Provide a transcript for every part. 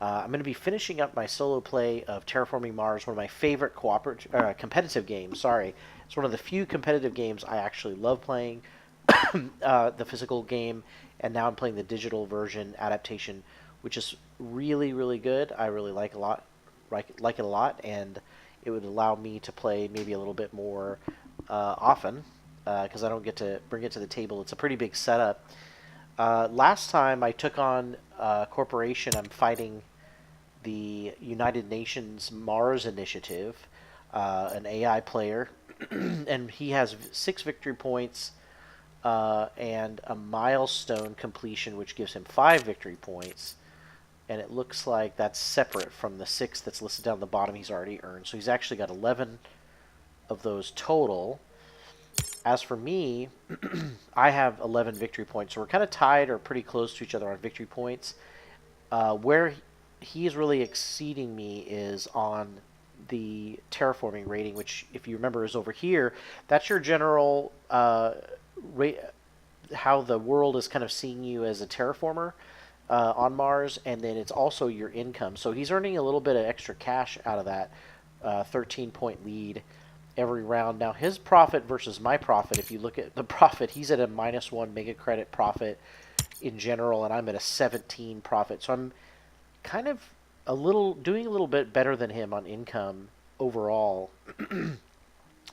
I'm going to be finishing up my solo play of Terraforming Mars, one of my favorite competitive games. Sorry, it's one of the few competitive games I actually love playing. The physical game, and now I'm playing the digital version adaptation, which is really, really good. I really like it a lot, and it would allow me to play maybe a little bit more often because I don't get to bring it to the table. It's a pretty big setup. Last time I took on a corporation, I'm fighting the United Nations Mars Initiative, an AI player, and he has 6 victory points and a milestone completion, which gives him 5 victory points. And it looks like that's separate from the 6 that's listed down the bottom he's already earned. So he's actually got 11 of those total. As for me, I have 11 victory points. So we're kind of tied or pretty close to each other on victory points. Where he is really exceeding me is on the terraforming rating, which, if you remember, is over here. That's your general how the world is kind of seeing you as a terraformer on Mars, and then it's also your income. So he's earning a little bit of extra cash out of that 13-point lead every round. Now his profit versus my profit, if you look at the profit, he's at a -1 mega credit profit in general, and I'm at a 17 profit. So I'm kind of doing a little bit better than him on income overall.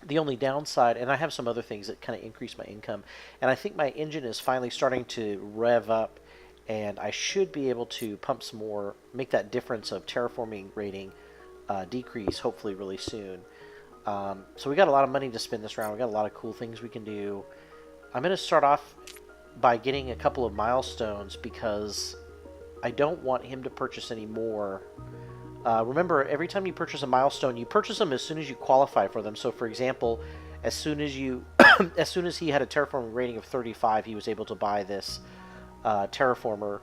The only downside, and I have some other things that kind of increase my income, and I think my engine is finally starting to rev up, and I should be able to pump some more, make that difference of terraforming rating decrease hopefully really soon. So we got a lot of money to spend this round. We got a lot of cool things we can do. I'm going to start off by getting a couple of milestones because I don't want him to purchase any more. Remember, every time you purchase a milestone, you purchase them as soon as you qualify for them. So, for example, as soon as you, as soon as he had a terraforming rating of 35, he was able to buy this terraformer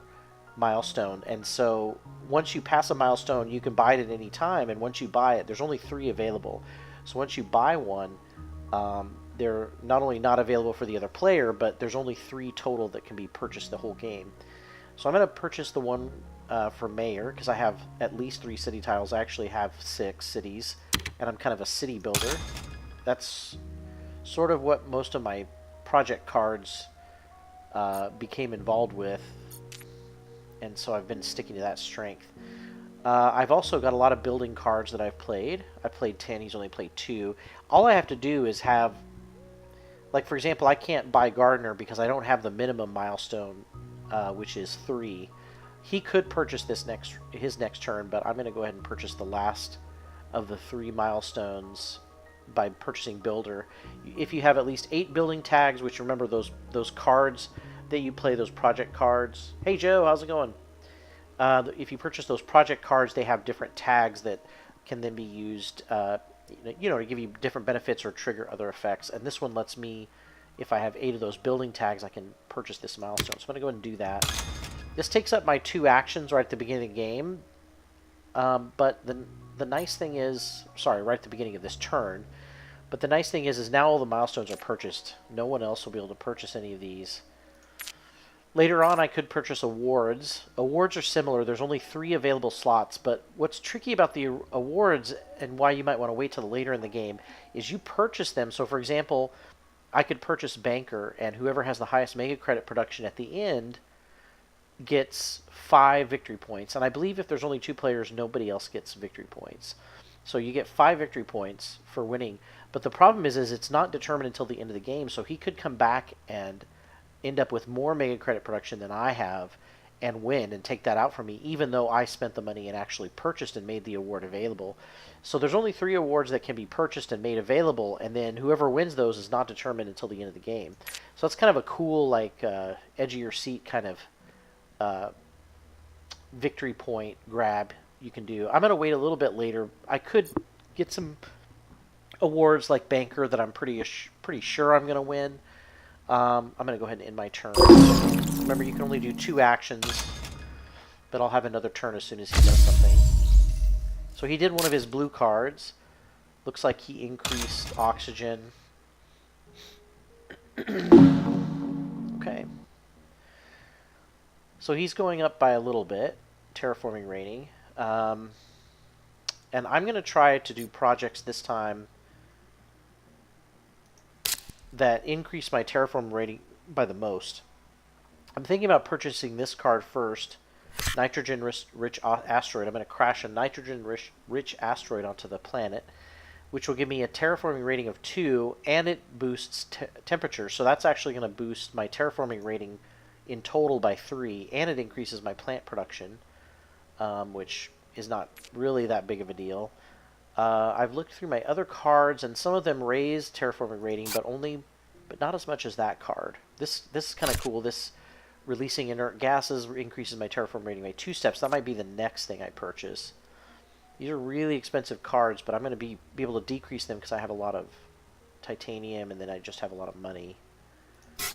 milestone. And so, once you pass a milestone, you can buy it at any time. And once you buy it, there's only 3 available. So once you buy one, they're not only not available for the other player, but there's only 3 total that can be purchased the whole game. So I'm going to purchase the one for mayor, because I have at least 3 city tiles. I actually have 6 cities, and I'm kind of a city builder. That's sort of what most of my project cards became involved with, and so I've been sticking to that strength. I've also got a lot of building cards that I've played. I played 10, he's only played 2. All I have to do is have, like, for example, I can't buy Gardener because I don't have the minimum milestone, which is 3. He could purchase his next turn, but I'm going to go ahead and purchase the last of the 3 milestones by purchasing Builder. If you have at least 8 building tags, which, remember, those cards that you play, those project cards. Hey Joe, how's it going? If you purchase those project cards, they have different tags that can then be used, to give you different benefits or trigger other effects. And this one lets me, if I have 8 of those building tags, I can purchase this milestone. So I'm going to go ahead and do that. This takes up my 2 actions right at the beginning of the game. But the nice thing is, sorry, right at the beginning of this turn. But the nice thing is now all the milestones are purchased. No one else will be able to purchase any of these. Later on, I could purchase awards. Awards are similar. There's only 3 available slots, but what's tricky about the awards, and why you might want to wait till later in the game, is you purchase them. So, for example, I could purchase Banker, and whoever has the highest mega credit production at the end gets 5 victory points. And I believe if there's only 2 players, nobody else gets victory points. So you get 5 victory points for winning. But the problem is it's not determined until the end of the game, so he could come back and end up with more mega credit production than I have and win and take that out from me, even though I spent the money and actually purchased and made the award available. So there's only 3 awards that can be purchased and made available, and then whoever wins those is not determined until the end of the game. So that's kind of a cool, like, edge of your seat kind of victory point grab you can do. I'm going to wait a little bit later. I could get some awards like Banker that I'm pretty sure I'm going to win. I'm going to go ahead and end my turn. Remember, you can only do 2 actions, but I'll have another turn as soon as he does something. So he did one of his blue cards. Looks like he increased oxygen. Okay. So he's going up by a little bit, terraforming rating. And I'm going to try to do projects this time that increase my terraform rating by the most. I'm thinking about purchasing this card first, nitrogen-rich asteroid. I'm going to crash a nitrogen-rich asteroid onto the planet, which will give me a terraforming rating of 2, and it boosts temperature. So that's actually going to boost my terraforming rating in total by 3, and it increases my plant production, which is not really that big of a deal. I've looked through my other cards, and some of them raise terraforming rating, but not as much as that card. This is kind of cool. This releasing inert gases increases my terraform rating by 2 steps. That might be the next thing I purchase. These are really expensive cards, but I'm going to be able to decrease them because I have a lot of titanium, and then I just have a lot of money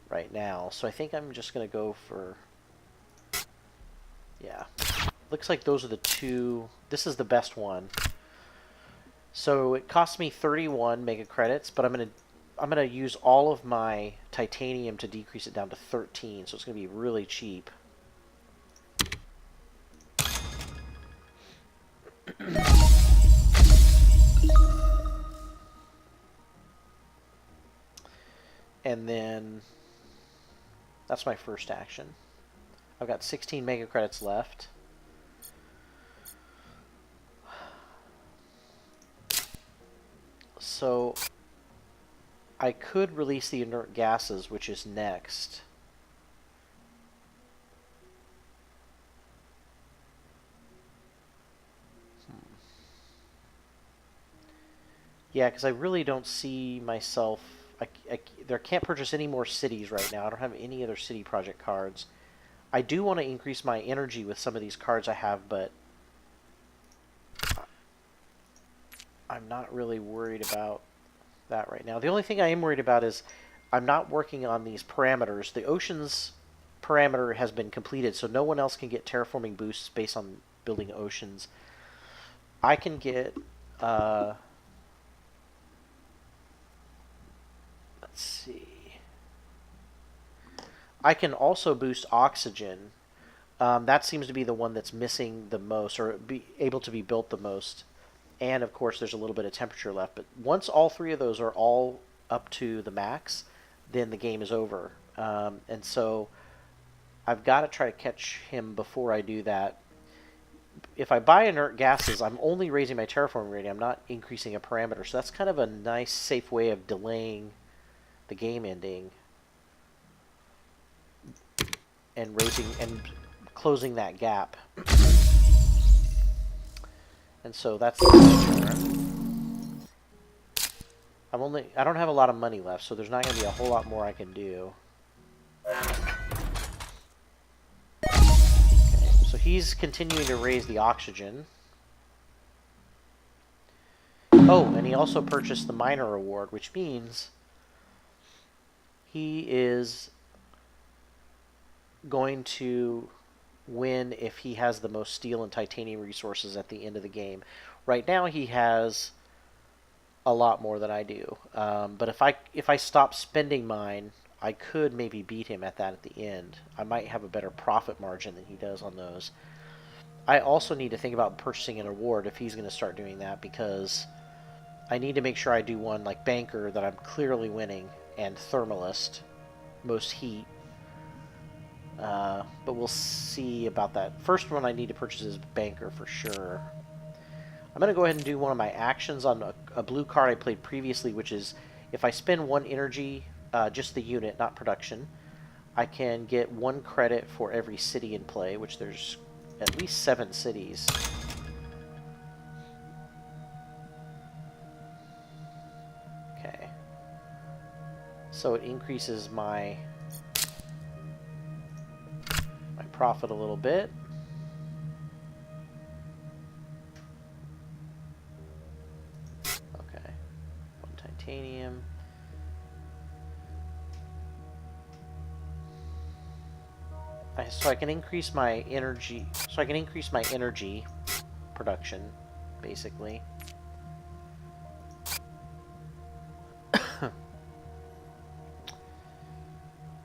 right now. So I think I'm just going to go for... Yeah. Looks like those are the two... This is the best one. So it costs me 31 mega credits, but I'm gonna use all of my titanium to decrease it down to 13, so it's gonna be really cheap. And then that's my first action. I've got 16 mega credits left. So I could release the inert gases, which is next. Yeah, because I really don't see myself... there can't purchase any more cities right now. I don't have any other city project cards. I do want to increase my energy with some of these cards I have, but I'm not really worried about that right now. The only thing I am worried about is I'm not working on these parameters. The oceans parameter has been completed, so no one else can get terraforming boosts based on building oceans. I can get... let's see. I can also boost oxygen. That seems to be the one that's missing the most, or be able to be built the most. And of course, there's a little bit of temperature left. But once all three of those are all up to the max, then the game is over. And so I've got to try to catch him before I do that. If I buy inert gases, I'm only raising my terraforming rating. I'm not increasing a parameter. So that's kind of a nice, safe way of delaying the game ending and raising and closing that gap. And so that's the turn. I don't have a lot of money left, so there's not going to be a whole lot more I can do. Okay, so he's continuing to raise the oxygen. Oh, and he also purchased the miner award, which means he is going to win if he has the most steel and titanium resources at the end of the game. Right now he has a lot more than I do. But if I stop spending mine, I could maybe beat him at the end. I might have a better profit margin than he does on those. I also need to think about purchasing an award if he's going to start doing that, because I need to make sure I do one like Banker that I'm clearly winning, and Thermalist, most heat. But we'll see about that. First one I need to purchase is Banker for sure. I'm going to go ahead and do one of my actions on a blue card I played previously, which is if I spend 1 energy, just the unit, not production, I can get 1 credit for every city in play, which there's at least 7 cities. Okay. So it increases my profit a little bit. Okay. 1 titanium. So I can increase my energy. So I can increase my energy production, basically.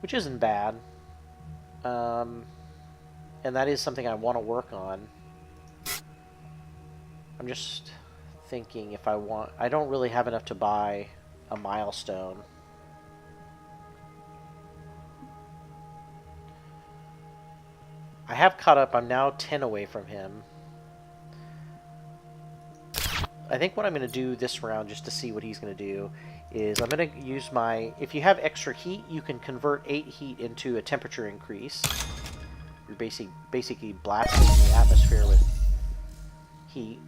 Which isn't bad. And that is something I want to work on. I'm just thinking if I want... I don't really have enough to buy a milestone. I have caught up. I'm now 10 away from him. I think what I'm going to do this round, just to see what he's going to do, is I'm going to use my... If you have extra heat, you can convert 8 heat into a temperature increase. You're basically blasting the atmosphere with heat.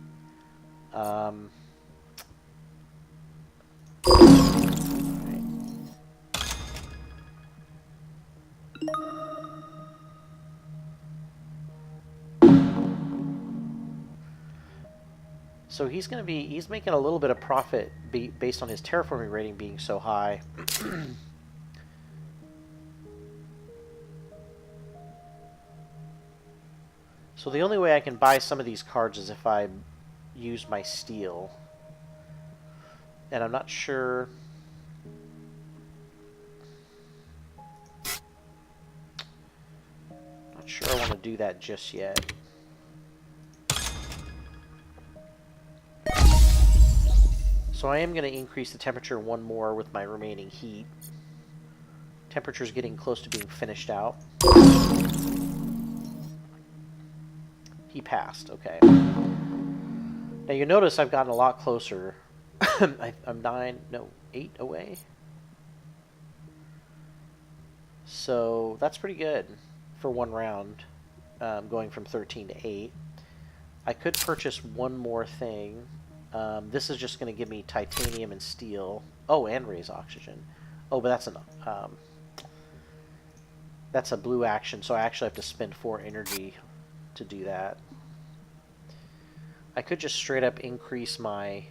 So he's making a little bit of profit based on his terraforming rating being so high. So the only way I can buy some of these cards is if I use my steel. And I'm not sure... I want to do that just yet. So I am going to increase the temperature one more with my remaining heat. Temperature's getting close to being finished out. He passed, okay. Now you notice I've gotten a lot closer. I'm 8 away. So that's pretty good for one round, going from 13 to 8. I could purchase one more thing. This is just going to give me titanium and steel. Oh, and raise oxygen. Oh, but that's a blue action, so I actually have to spend 4 energy to do that. I could just straight up increase my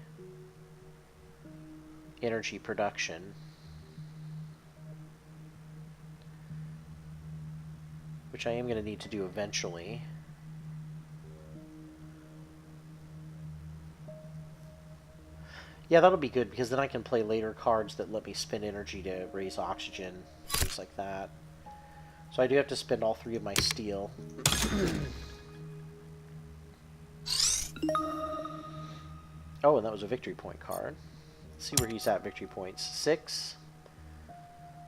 energy production. Which I am going to need to do eventually. Yeah, that'll be good, because then I can play later cards that let me spend energy to raise oxygen, things like that. So I do have to spend all 3 of my steel. Oh, and that was a victory point card. Let's see where he's at victory points. 6.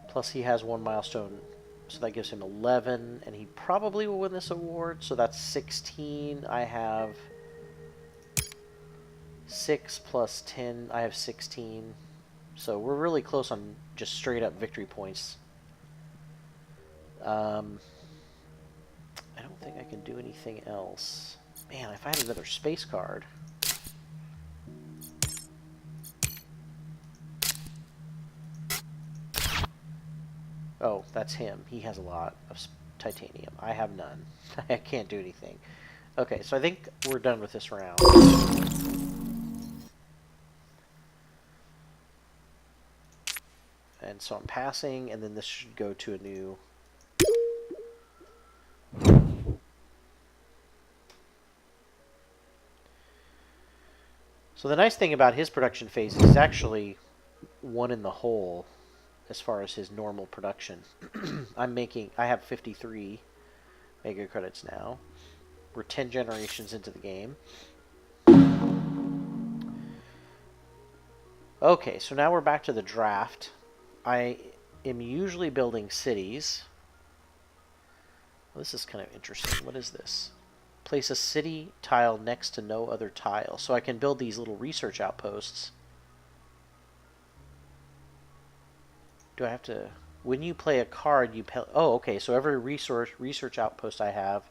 Plus he has 1 milestone, so that gives him 11, and he probably will win this award, so that's 16. I have 6 plus 10. I have 16. So we're really close on just straight up victory points. I don't think I can do anything else. Man, if I had another space card. Oh, that's him. He has a lot of titanium. I have none. I can't do anything. Okay, so I think we're done with this round. And so I'm passing, and then this should go to a new... So the nice thing about his production phase is he's actually 1 in the hole as far as his normal production. I have 53 mega credits now. We're 10 generations into the game. Okay, so now we're back to the draft. I am usually building cities. Well, this is kind of interesting. What is this? Place a city tile next to no other tile. So I can build these little research outposts. Do I have to... When you play a card, you pay... Oh, okay, so every research outpost I have...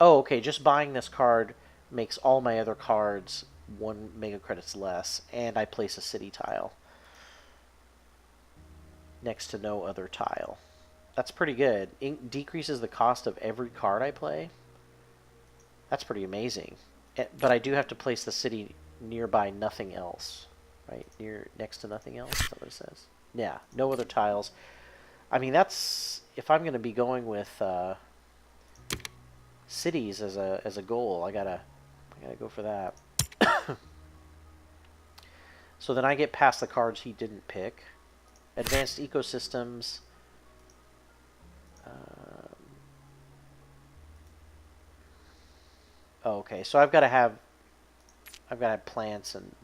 Oh, okay, just buying this card makes all my other cards 1 mega credits less, and I place a city tile next to no other tile. That's pretty good. It decreases the cost of every card I play. That's pretty amazing. But I do have to place the city nearby nothing else. Right? Next to nothing else? Is that what it says? Yeah, no other tiles. I mean, that's... If I'm going to be going with cities as a goal, I gotta go for that. So then I get past the cards he didn't pick. Advanced ecosystems... Oh, okay. So I've got to have plants and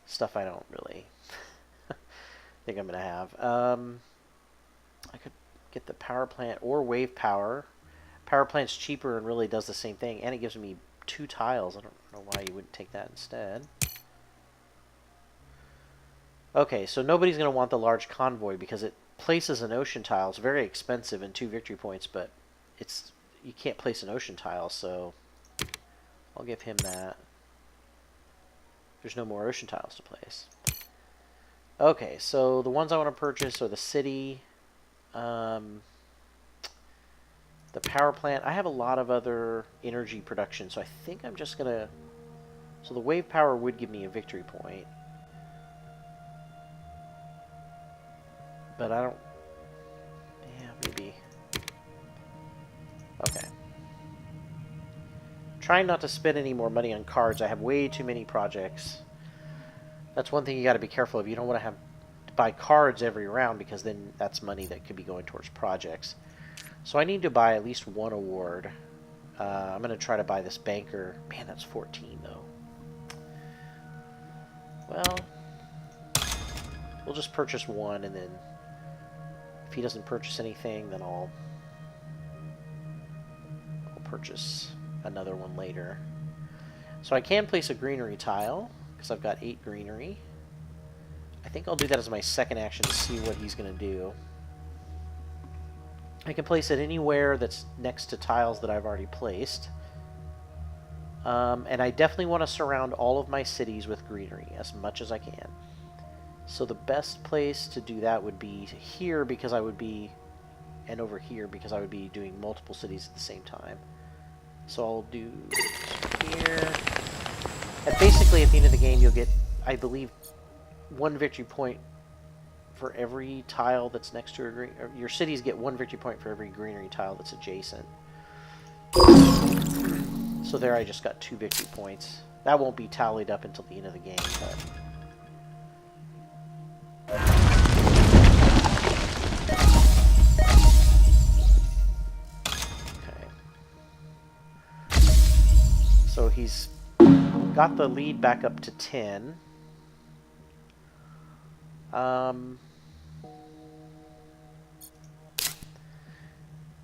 stuff I don't really think I'm gonna have. I could get the power plant or wave power. Power plant's cheaper and really does the same thing, and it gives me 2 tiles. I don't know why you wouldn't take that instead. Okay, so nobody's going to want the large convoy because it places an ocean tile. It's very expensive and 2 victory points, but you can't place an ocean tile, so I'll give him that. There's no more ocean tiles to place. Okay, so the ones I want to purchase are the city, the power plant. I have a lot of other energy production, so I think I'm just going to... So the wave power would give me a victory point. But I don't... Yeah, maybe. Okay. Trying not to spend any more money on cards. I have way too many projects. That's one thing you got to be careful of. You don't want to have to buy cards every round because then that's money that could be going towards projects. So I need to buy at least 1 award. I'm going to try to buy this banker. Man, that's 14 though. Well, we'll just purchase 1 and then if he doesn't purchase anything, then I'll purchase another one later. So I can place a greenery tile because I've got 8 greenery. I think I'll do that as my second action to see what he's going to do. I can place it anywhere that's next to tiles that I've already placed. And I definitely want to surround all of my cities with greenery as much as I can. So the best place to do that would be here because I would be, and over here because I would be doing multiple cities at the same time. So I'll do here. And basically at the end of the game you'll get, I believe, 1 victory point for every tile that's next to a green... Your cities get 1 victory point for every greenery tile that's adjacent. So there I just got 2 victory points. That won't be tallied up until the end of the game, but... Okay. So he's got the lead back up to 10.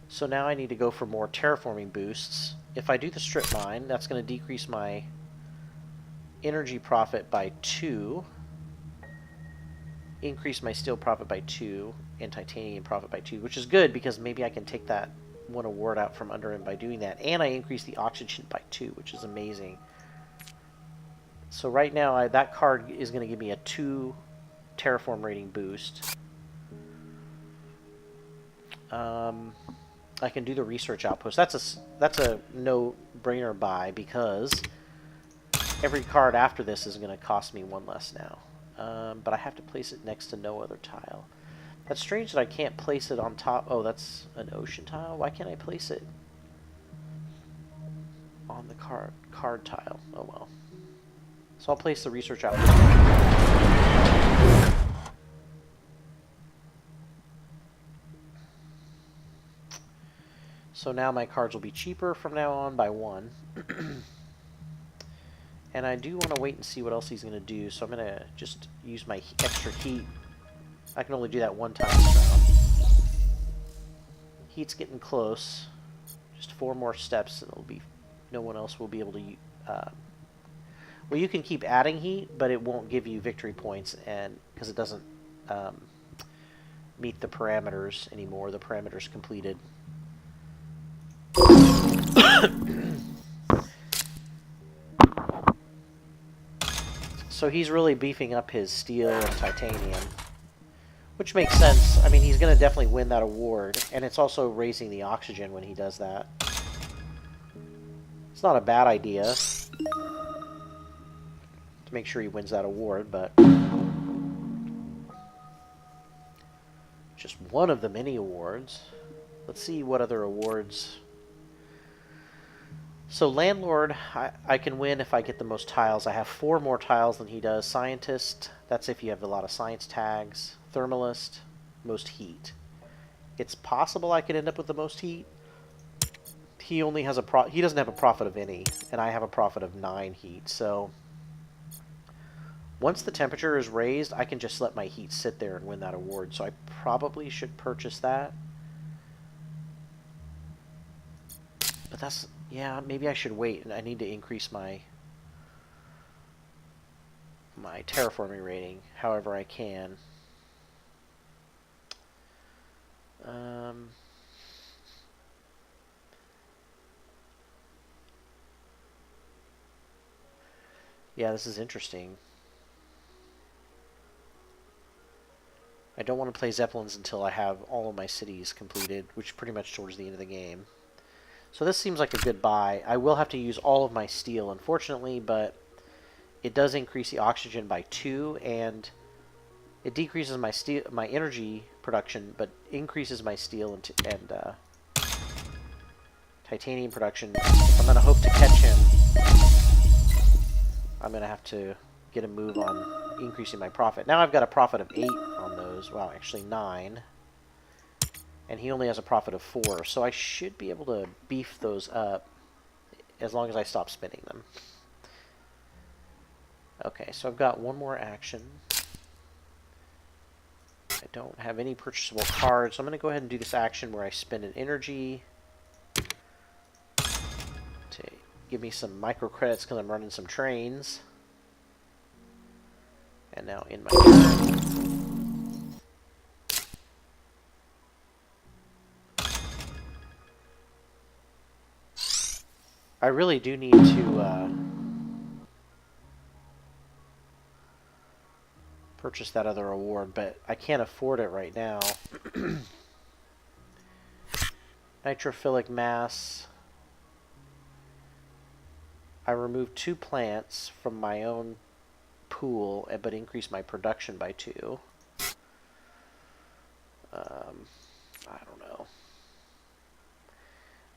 So now I need to go for more terraforming boosts. If I do the strip mine, that's going to decrease my energy profit by 2, increase my steel profit by 2, and titanium profit by 2, which is good because maybe I can take that 1 award out from under him by doing that. And I increase the oxygen by 2, which is amazing. So right now, that card is going to give me a 2 terraform rating boost. I can do the research outpost. That's a no-brainer buy because every card after this is going to cost me 1 less now. But I have to place it next to no other tile. That's strange that I can't place it on top. Oh, that's an ocean tile. Why can't I place it on the card tile? Oh well. So I'll place the research outpost. So now my cards will be cheaper from now on by 1. And I do want to wait and see what else he's going to do, so I'm going to just use my extra heat. I can only do that 1 time this round. Heat's getting close. Just 4 more steps, and it'll be... No one else will be able to... well, you can keep adding heat, but it won't give you victory points, and because it doesn't meet the parameters anymore. The parameters completed. So he's really beefing up his steel and titanium, which makes sense. I mean, he's going to definitely win that award, and it's also raising the oxygen when he does that. It's not a bad idea to make sure he wins that award, but just one of the many awards. Let's see what other awards... So Landlord, I can win if I get the most tiles. I have 4 more tiles than he does. Scientist, that's if you have a lot of science tags. Thermalist, most heat. It's possible I could end up with the most heat. he only has he doesn't have a profit of any, and I have a profit of 9 heat. So once the temperature is raised, I can just let my heat sit there and win that award. So I probably should purchase that. But that's, yeah, maybe I should wait, and I need to increase my terraforming rating however I can. Yeah, this is interesting. I don't want to play Zeppelins until I have all of my cities completed, which is pretty much towards the end of the game. So this seems like a good buy. I will have to use all of my steel, unfortunately, but it does increase the oxygen by 2, and it decreases my energy production, but increases my steel and titanium production. If I'm going to hope to catch him, I'm going to have to get a move on increasing my profit. Now I've got a profit of 8 on those. Wow, actually 9. And he only has a profit of 4, so I should be able to beef those up as long as I stop spinning them. Okay, so I've got one more action. I don't have any purchasable cards, so I'm going to go ahead and do this action where I spend an energy to give me some microcredits because I'm running some trains. And now in my turn. I really do need to purchase that other award, but I can't afford it right now. Nitrophilic mass. I removed 2 plants from my own pool, but increased my production by 2. I don't know.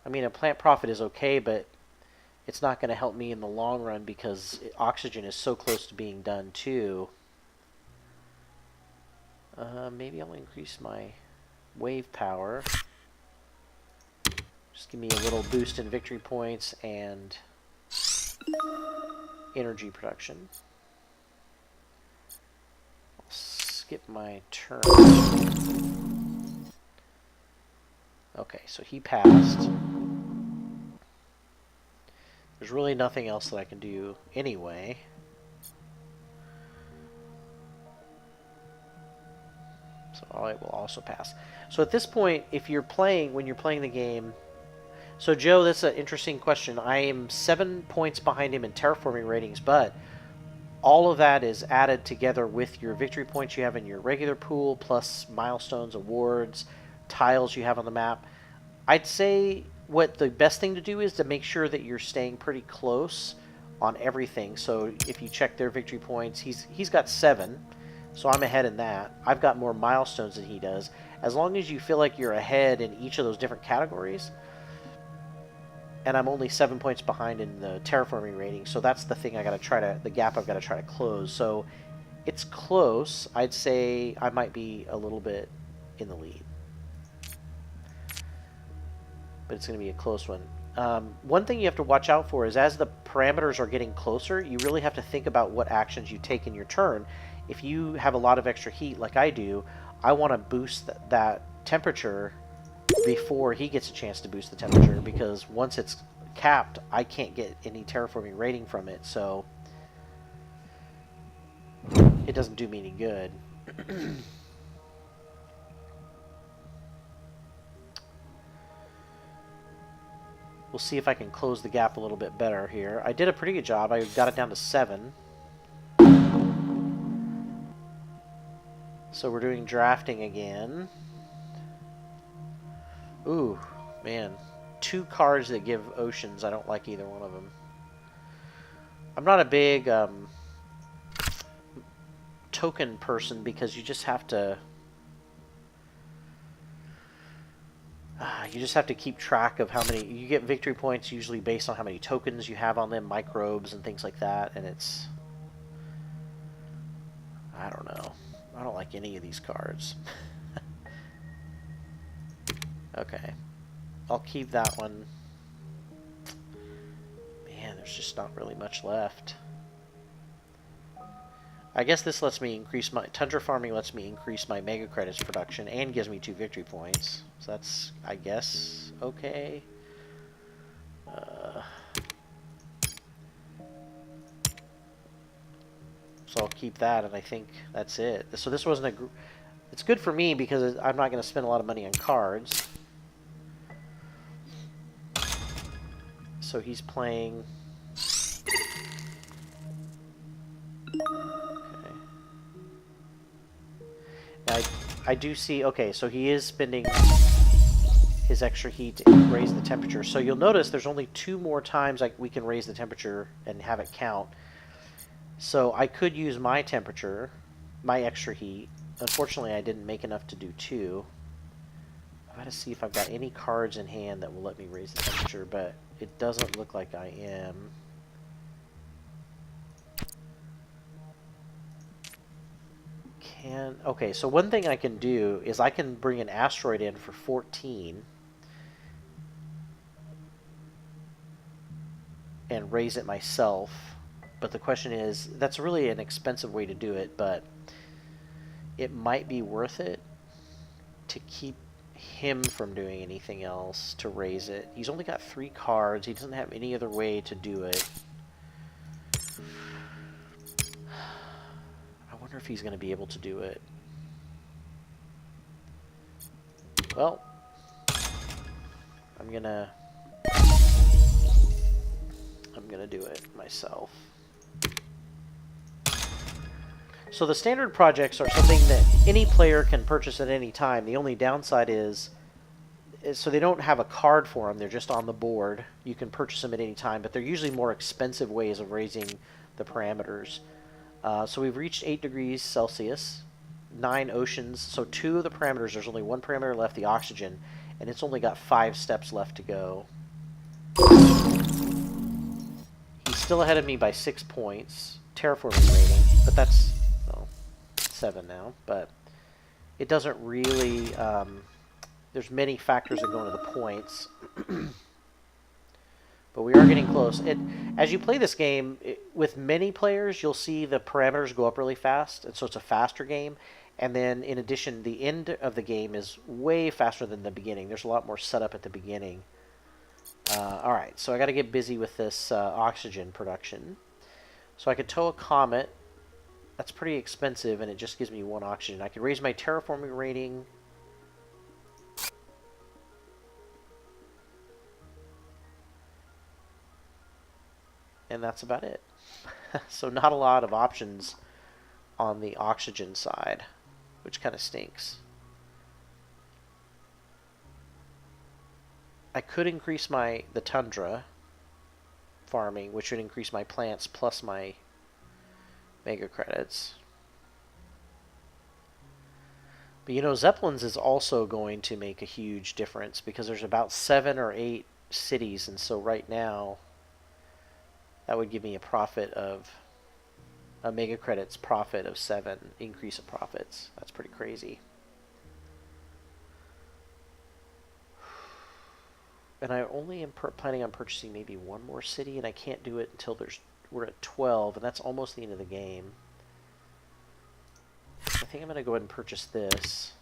I mean, a plant profit is okay, but it's not going to help me in the long run because oxygen is so close to being done too. Maybe I'll increase my wave power. Just give me a little boost in victory points and energy production. I'll skip my turn. Okay, so he passed. There's really nothing else that I can do anyway. So I will also pass. So at this point, if you're playing, when you're playing the game... So Joe, that's an interesting question. I am 7 points behind him in terraforming ratings, but all of that is added together with your victory points you have in your regular pool, plus milestones, awards, tiles you have on the map. I'd say what the best thing to do is to make sure that you're staying pretty close on everything. So if you check their victory points, he's got 7, so I'm ahead in that. I've got more milestones than he does. As long as you feel like you're ahead in each of those different categories, and I'm only 7 points behind in the terraforming rating, so that's the thing the gap I've got to try to close. So it's close. I'd say I might be a little bit in the lead, but it's going to be a close one. One thing you have to watch out for is as the parameters are getting closer, you really have to think about what actions you take in your turn. If you have a lot of extra heat like I do, I want to boost that temperature before he gets a chance to boost the temperature, because once it's capped, I can't get any terraforming rating from it, so it doesn't do me any good. We'll see if I can close the gap a little bit better here. I did a pretty good job. I got it down to 7. So we're doing drafting again. Ooh, man. 2 cards that give oceans. I don't like either one of them. I'm not a big token person because you just have to... you just have to keep track of how many... You get victory points usually based on how many tokens you have on them, microbes and things like that, and it's... I don't know. I don't like any of these cards. Okay. I'll keep that one. there's just not really much left. I guess this lets me increase my... Tundra farming lets me increase my mega credits production and gives me 2 victory points. So that's, I guess, okay. So I'll keep that, and I think that's it. So this wasn't a... It's good for me because I'm not going to spend a lot of money on cards. So he's playing... I do see, okay, so he is spending his extra heat to raise the temperature. So you'll notice there's only 2 more times we can raise the temperature and have it count. So I could use my temperature, my extra heat. Unfortunately, I didn't make enough to do 2. I've got to see if I've got any cards in hand that will let me raise the temperature, but it doesn't look like I am. Okay, so one thing I can do is I can bring an asteroid in for 14 and raise it myself. But the question is, that's really an expensive way to do it, but it might be worth it to keep him from doing anything else to raise it. He's only got 3 cards. He doesn't have any other way to do it. I wonder if he's going to be able to do it. Well, I'm gonna do it myself. So the standard projects are something that any player can purchase at any time. The only downside is so they don't have a card for them. They're just on the board. You can purchase them at any time, but they're usually more expensive ways of raising the parameters. So we've reached 8 degrees Celsius, 9 oceans. So 2 of the parameters, there's only 1 parameter left, the oxygen, and it's only got 5 steps left to go. He's still ahead of me by 6 points. Terraforming rating, but that's 7 now. But it doesn't really... there's many factors that go into the points. But we are getting close. As you play this game, with many players, you'll see the parameters go up really fast, and so it's a faster game. And then, in addition, the end of the game is way faster than the beginning. There's a lot more setup at the beginning. Alright, so I got to get busy with this oxygen production. So I could tow a comet. That's pretty expensive, and it just gives me 1 oxygen. I could raise my terraforming rating. And that's about it. So not a lot of options on the oxygen side, which kind of stinks. I could increase the tundra farming, which would increase my plants plus my mega credits. But you know, Zeppelins is also going to make a huge difference because there's about 7 or 8 cities, and so right now that would give me a profit of a mega credits profit of 7 increase of profits. That's pretty crazy. And I only am planning on purchasing maybe 1 more city, and I can't do it until we're at 12, and that's almost the end of the game. I think I'm going to go ahead and purchase this,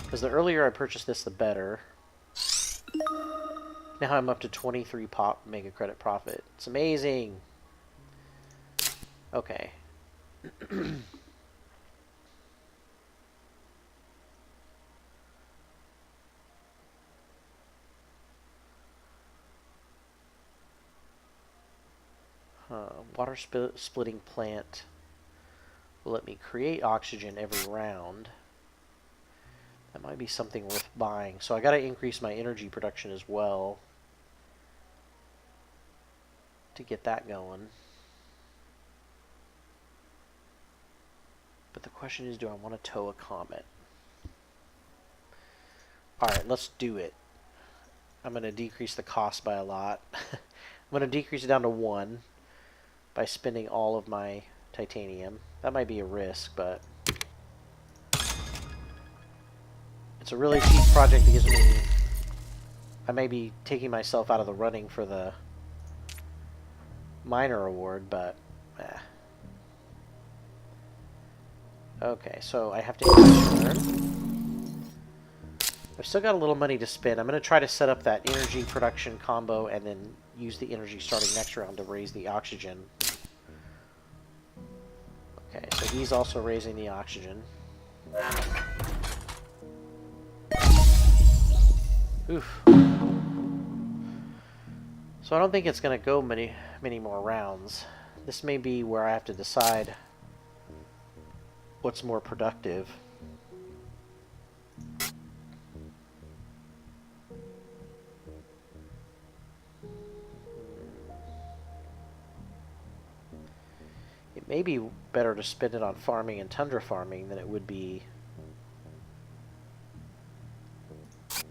because the earlier I purchase this, the better. Now I'm up to 23 mega credit profit. It's amazing. Okay. Water splitting plant will let me create oxygen every round. That might be something worth buying. So I got to increase my energy production as well to get that going. But the question is, do I want to tow a comet? Alright, let's do it. I'm going to decrease the cost by a lot. I'm going to decrease it down to 1 by spending all of my titanium. That might be a risk, but it's a really cheap project that gives me... I may be taking myself out of the running for the minor award, but okay, so I have to end my turn. I've still got a little money to spend. I'm going to try to set up that energy production combo and then use the energy starting next round to raise the oxygen. Okay, so he's also raising the oxygen. Oof. So I don't think it's going to go many more rounds. This may be where I have to decide what's more productive. It may be better to spend it on farming and tundra farming than it would be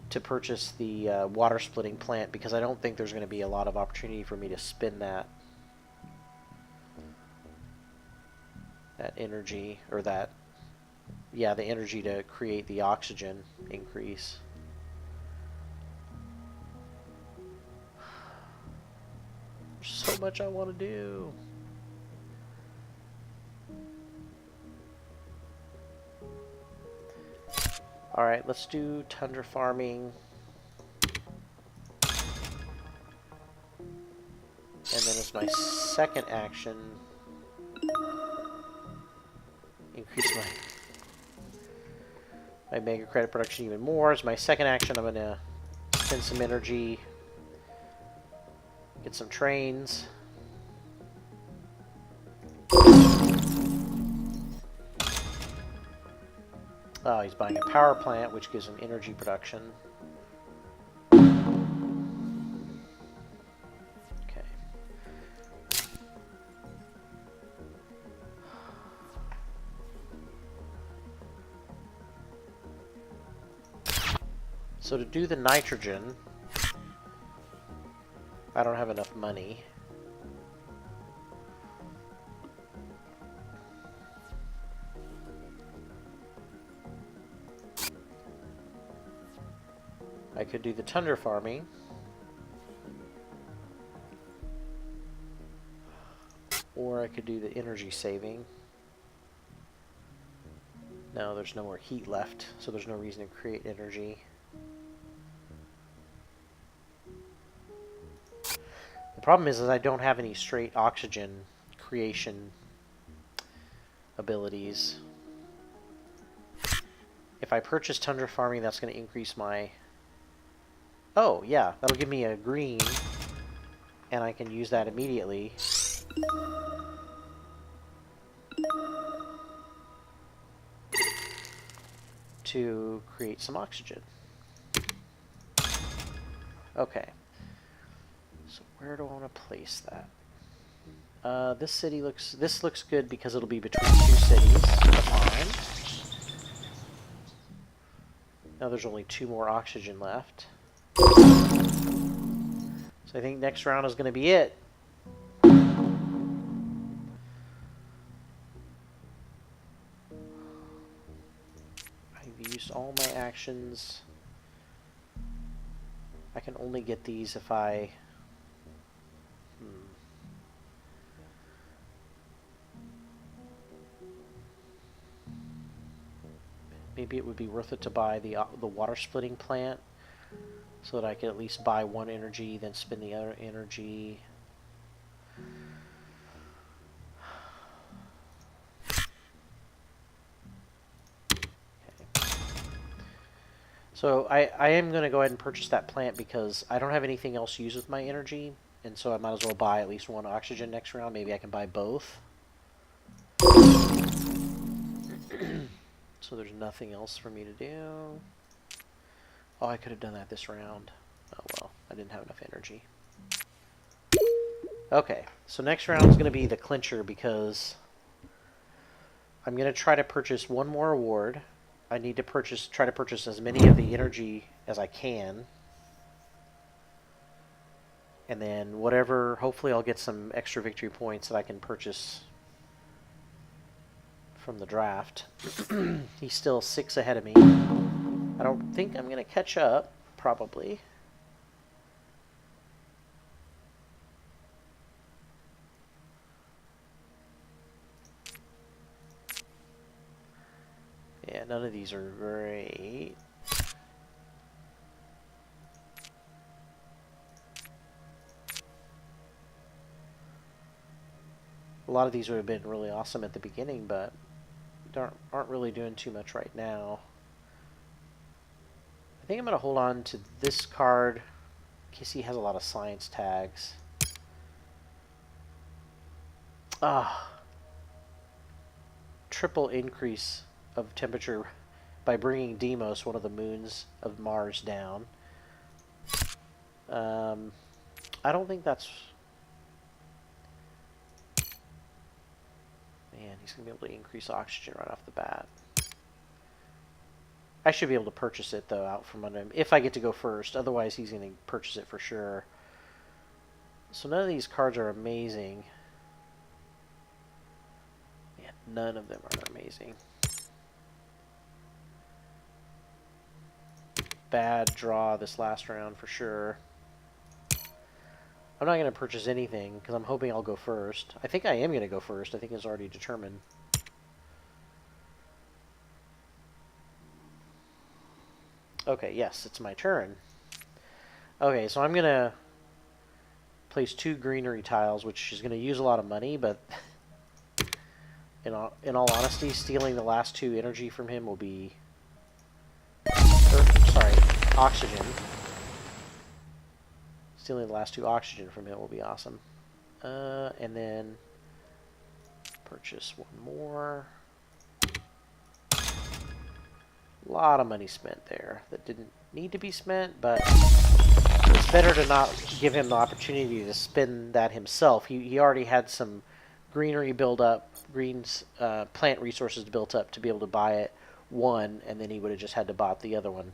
to purchase the water splitting plant, because I don't think there's going to be a lot of opportunity for me to spend that energy, or the energy to create the oxygen increase. There's so much I want to do. Alright, let's do tundra farming. And then as my second action, increase my mega credit production even more. As my second action, I'm going to spend some energy, get some trains. Oh, he's buying a power plant, which gives him energy production. Okay. So to do the nitrogen, I don't have enough money. I could do the tundra farming. Or I could do the energy saving. No, there's no more heat left, so there's no reason to create energy. The problem is I don't have any straight oxygen creation abilities. If I purchase tundra farming, that's going to increase my... Oh, yeah, that'll give me a green, and I can use that immediately. To create some oxygen. Okay. So where do I want to place that? This looks good because it'll be between two cities. Fine. Now there's only 2 more oxygen left. So I think next round is going to be it. I've used all my actions. I can only get these if I... Maybe it would be worth it to buy the water splitting plant, so that I can at least buy 1 energy, then spend the other energy. Okay. So I am going to go ahead and purchase that plant because I don't have anything else used with my energy, and so I might as well buy at least 1 oxygen next round. Maybe I can buy both. So there's nothing else for me to do. Oh, I could have done that this round. Oh well, I didn't have enough energy. Okay, so next round is going to be the clincher because I'm going to try to purchase 1 more award. I need to try to purchase as many of the energy as I can. And then whatever, hopefully I'll get some extra victory points that I can purchase from the draft. He's still 6 ahead of me. I don't think I'm going to catch up, probably. none of these are great. A lot of these would have been really awesome at the beginning, but aren't really doing too much right now. I think I'm going to hold on to this card in case he has a lot of science tags. Triple increase of temperature by bringing Deimos, one of the moons of Mars, down. I don't think that's... Man, he's going to be able to increase oxygen right off the bat. I should be able to purchase it, though, out from under him, if I get to go first. Otherwise, he's going to purchase it for sure. So none of these cards are amazing. Yeah, none of them are amazing. Bad draw this last round for sure. I'm not going to purchase anything because I'm hoping I'll go first. I think I am going to go first. I think it's already determined. Okay, yes, it's my turn. Okay, so I'm going to place 2 greenery tiles, which is going to use a lot of money, but in all honesty, stealing the last 2 energy from him will be... oxygen. Stealing the last 2 oxygen from him will be awesome. And then purchase 1 more. A lot of money spent there that didn't need to be spent, but it's better to not give him the opportunity to spend that himself. He already had some greenery build up, plant resources built up to be able to buy it one, and then he would have just had to buy the other one.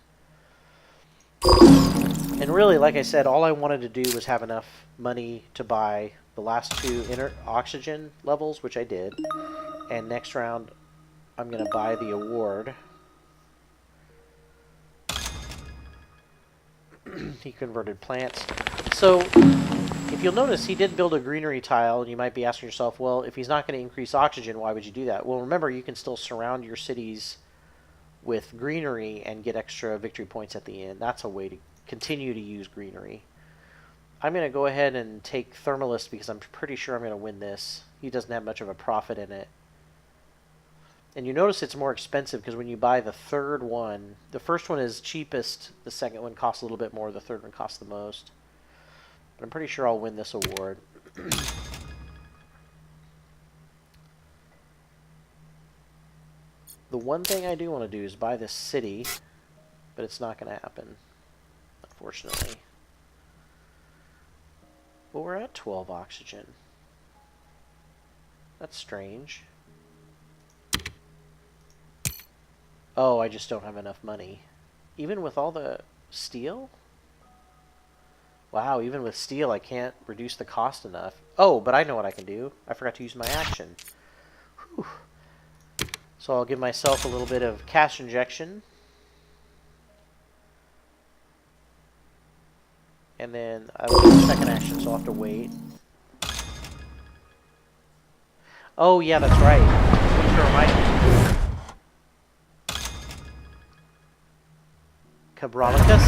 And really, like I said, all I wanted to do was have enough money to buy the last 2 oxygen levels, which I did. And next round, I'm going to buy the award. He converted plants. So, if you'll notice, he did build a greenery tile, and you might be asking yourself, well, if he's not going to increase oxygen, why would you do that? Well, remember, you can still surround your cities with greenery and get extra victory points at the end. That's a way to continue to use greenery. I'm going to go ahead and take Thermalist because I'm pretty sure I'm going to win this. He doesn't have much of a profit in it. And you notice it's more expensive because when you buy the third one, the first one is cheapest, the second one costs a little bit more, the third one costs the most. But I'm pretty sure I'll win this award. The one thing I do want to do is buy this city, but it's not going to happen, unfortunately. Well, we're at 12 oxygen. That's strange. Oh, I just don't have enough money. Even with all the steel? Wow, even with steel I can't reduce the cost enough. Oh, but I know what I can do. I forgot to use my action. Whew. So I'll give myself a little bit of cash injection. And then I will do the second action, so I'll have to wait. Oh, yeah, that's right. Thanks for reminding me. Cabralicus.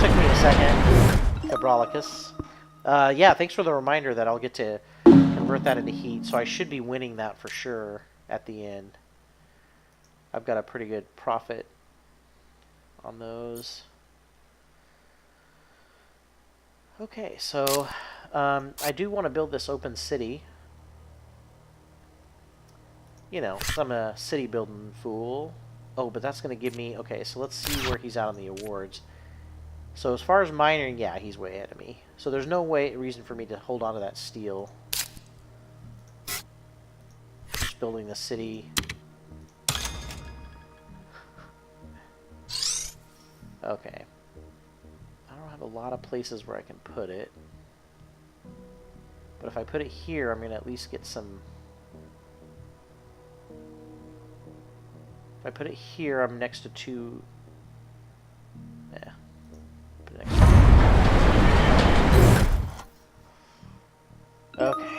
Took me a second. Cabralicus. Yeah, thanks for the reminder that I'll get to convert that into heat. So I should be winning that for sure at the end. I've got a pretty good profit on those. Okay, so I do want to build this open city. You know, I'm a city building fool. Oh, but that's going to give me... Okay, so let's see where he's at on the awards. So as far as mining, yeah, he's way ahead of me. So there's no reason for me to hold on to that steel. Just building the city. Okay. I don't have a lot of places where I can put it. But if I put it here, I'm going to at least get some... If I put it here, I'm next to 2... Yeah. Put it next to... Okay.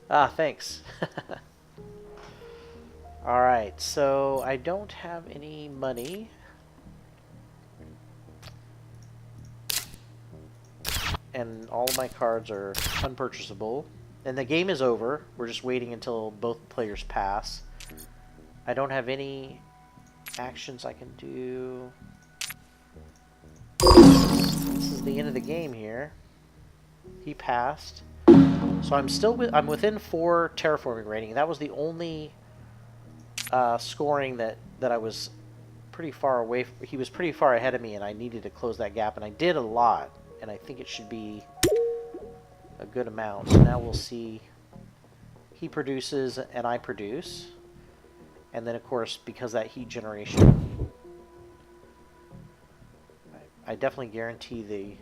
Ah, thanks. Alright, so I don't have any money. And all of my cards are unpurchasable. And the game is over. We're just waiting until both players pass. I don't have any actions I can do. This is the end of the game here. He passed. So I'm within 4 terraforming rating. That was the only scoring that I was pretty far away. He was pretty far ahead of me, and I needed to close that gap. And I did a lot, and I think it should be a good amount. So now we'll see. He produces, and I produce. And then, of course, because that heat generation, I definitely guarantee the...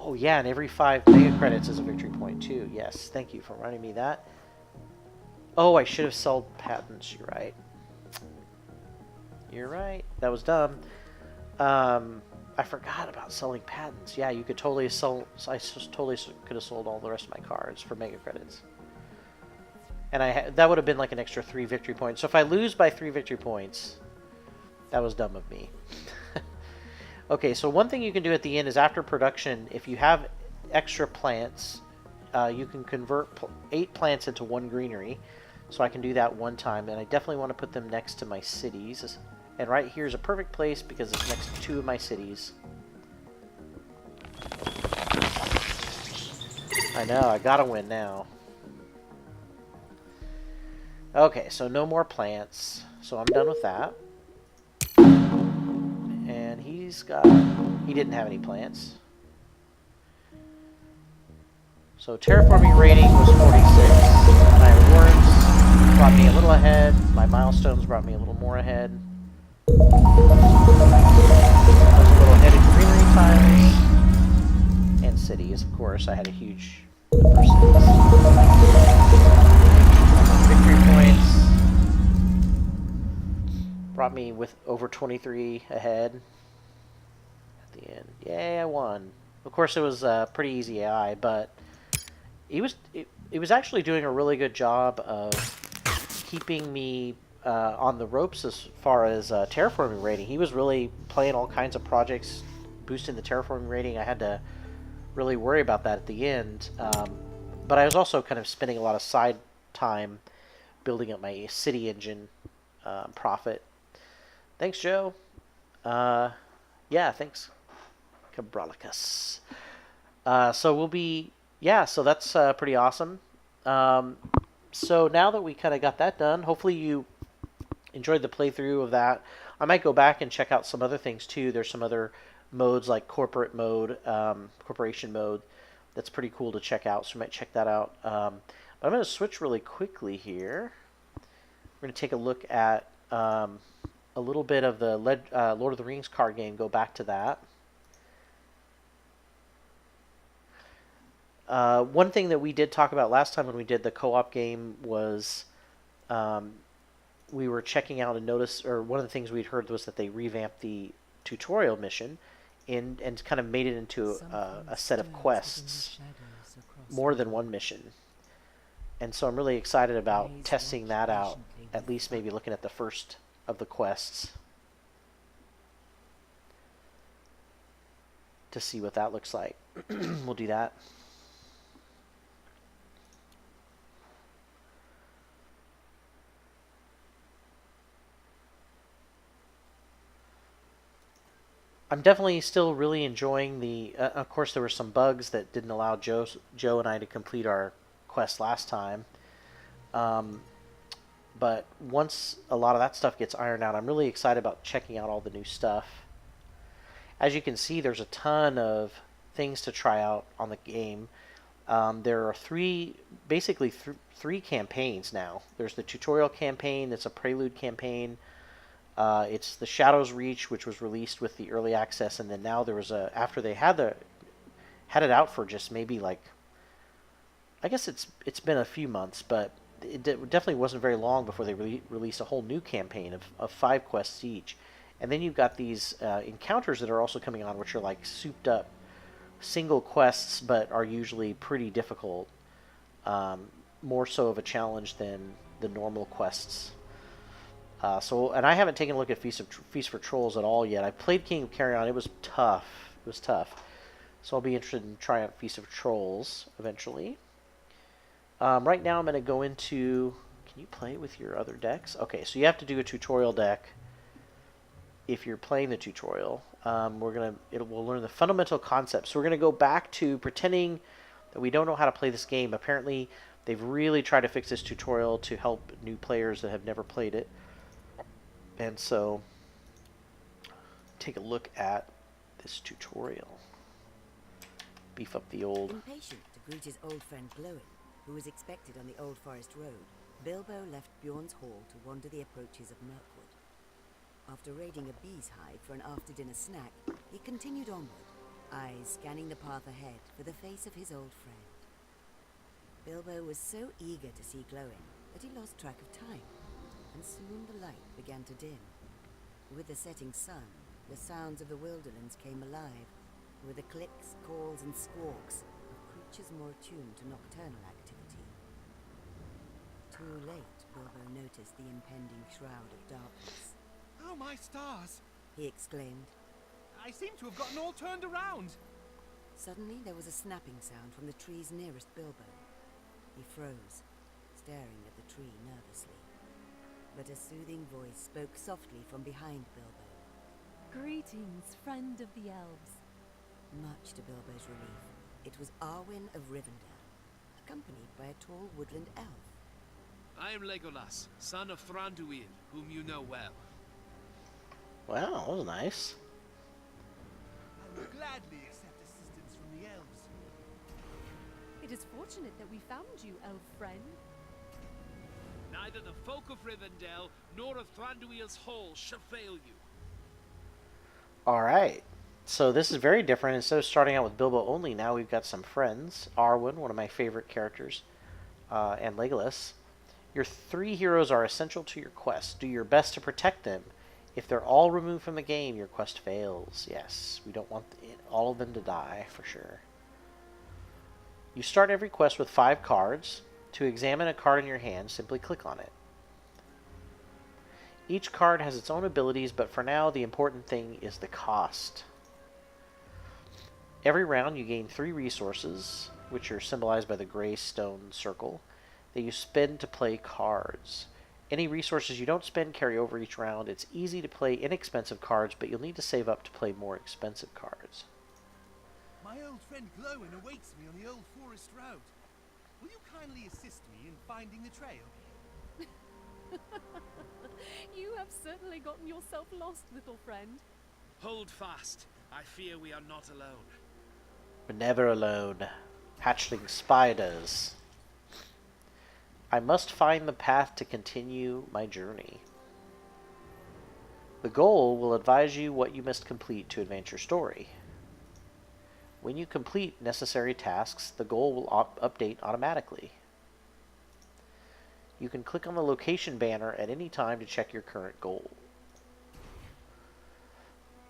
Oh, yeah, and every 5 mega credits is a victory point, too. Yes, thank you for reminding me that. Oh, I should have sold patents. You're right. You're right. That was dumb. I forgot about selling patents. Yeah, you could totally sell... I totally could have sold all the rest of my cards for mega credits. And that would have been like an extra 3 victory points. So if I lose by 3 victory points, that was dumb of me. Okay, so one thing you can do at the end is after production, if you have extra plants, you can convert 8 plants into 1 greenery. So I can do that one time, and I definitely want to put them next to my cities. And right here is a perfect place because it's next to 2 of my cities. I know, I gotta win now. Okay, so no more plants. So I'm done with that. And he didn't have any plants. So terraforming rating was 46. My rewards brought me a little ahead. My milestones brought me a little more ahead. I was a little ahead in greenery tiles. And cities, of course. I had a huge number of cities. Victory points brought me with over 23 ahead at the end. Yay, I won. Of course, it was a pretty easy AI, but it was actually doing a really good job of keeping me on the ropes as far as terraforming rating. He was really playing all kinds of projects, boosting the terraforming rating. I had to really worry about that at the end. But I was also kind of spending a lot of side time building up my city engine profit. Thanks, Joe. Yeah, thanks, Cabralicus. So we'll be... Yeah, so that's pretty awesome. So now that we kind of got that done, hopefully you enjoyed the playthrough of that. I might go back and check out some other things too. There's some other modes like corporate mode, corporation mode. That's pretty cool to check out, so we might check that out. But I'm going to switch really quickly here. We're going to take a look at a little bit of the Lord of the Rings card game, go back to that. One thing that we did talk about last time when we did the co-op game was we were checking out and noticed, or one of the things we'd heard was that they revamped the tutorial mission and kind of made it into a set of quests, more than one mission. And so I'm really excited about testing that out, at least maybe looking at the first of the quests to see what that looks like. We'll do that. I'm definitely still really enjoying the... of course, there were some bugs that didn't allow Joe and I to complete our quest last time. But once a lot of that stuff gets ironed out, I'm really excited about checking out all the new stuff. As you can see, there's a ton of things to try out on the game. There are basically three campaigns now. There's the tutorial campaign, that's a prelude campaign. It's the Shadows Reach, which was released with the early access, and then now there was after they had it out for just maybe like, I guess it's been a few months, but it definitely wasn't very long before they released a whole new campaign of 5 quests each. And then you've got these encounters that are also coming on, which are like souped up single quests, but are usually pretty difficult. More so of a challenge than the normal quests. And I haven't taken a look at Feast for Trolls at all yet. I played King of Carrion. It was tough. It was tough. So I'll be interested in trying out Feast of Trolls eventually. Right now I'm going to go into... Can you play with your other decks? Okay, so you have to do a tutorial deck if you're playing the tutorial. We'll learn the fundamental concepts. So we're going to go back to pretending that we don't know how to play this game. Apparently, they've really tried to fix this tutorial to help new players that have never played it. And so, take a look at this tutorial. Beef up the old... Impatient to greet his old friend Glowin, who was expected on the Old Forest Road, Bilbo left Bjorn's hall to wander the approaches of Mirkwood. After raiding a bee's hive for an after-dinner snack, he continued onward, eyes scanning the path ahead for the face of his old friend. Bilbo was so eager to see Glowin that he lost track of time, and soon the light began to dim. With the setting sun, the sounds of the Wilderlands came alive, with the clicks, calls, and squawks of creatures more attuned to nocturnal activity. Too late, Bilbo noticed the impending shroud of darkness. Oh, my stars! He exclaimed. I seem to have gotten all turned around. Suddenly, there was a snapping sound from the trees nearest Bilbo. He froze, staring at the tree nervously. But a soothing voice spoke softly from behind Bilbo. Greetings, friend of the elves. Much to Bilbo's relief, it was Arwen of Rivendell, accompanied by a tall woodland elf. I am Legolas, son of Thranduil, whom you know well. Wow, that was nice. I will gladly accept assistance from the elves. It is fortunate that we found you, elf friend. Neither the folk of Rivendell nor of Thranduil's Hall shall fail you. Alright, so this is very different. Instead of starting out with Bilbo only, now we've got some friends. Arwen, one of my favorite characters, and Legolas. Your three heroes are essential to your quest. Do your best to protect them. If they're all removed from the game, your quest fails. Yes, we don't want all of them to die, for sure. You start every quest with 5 cards. To examine a card in your hand, simply click on it. Each card has its own abilities, but for now, the important thing is the cost. Every round, you gain 3 resources, which are symbolized by the gray stone circle, that you spend to play cards. Any resources you don't spend carry over each round. It's easy to play inexpensive cards, but you'll need to save up to play more expensive cards. My old friend Glowin awaits me on the Old Forest Road. Will you kindly assist me in finding the trail? You have certainly gotten yourself lost, little friend. Hold fast. I fear we are not alone. We're never alone. Hatchling spiders. I must find the path to continue my journey. The goal will advise you what you must complete to advance your story. When you complete necessary tasks, the goal will update automatically. You can click on the location banner at any time to check your current goal.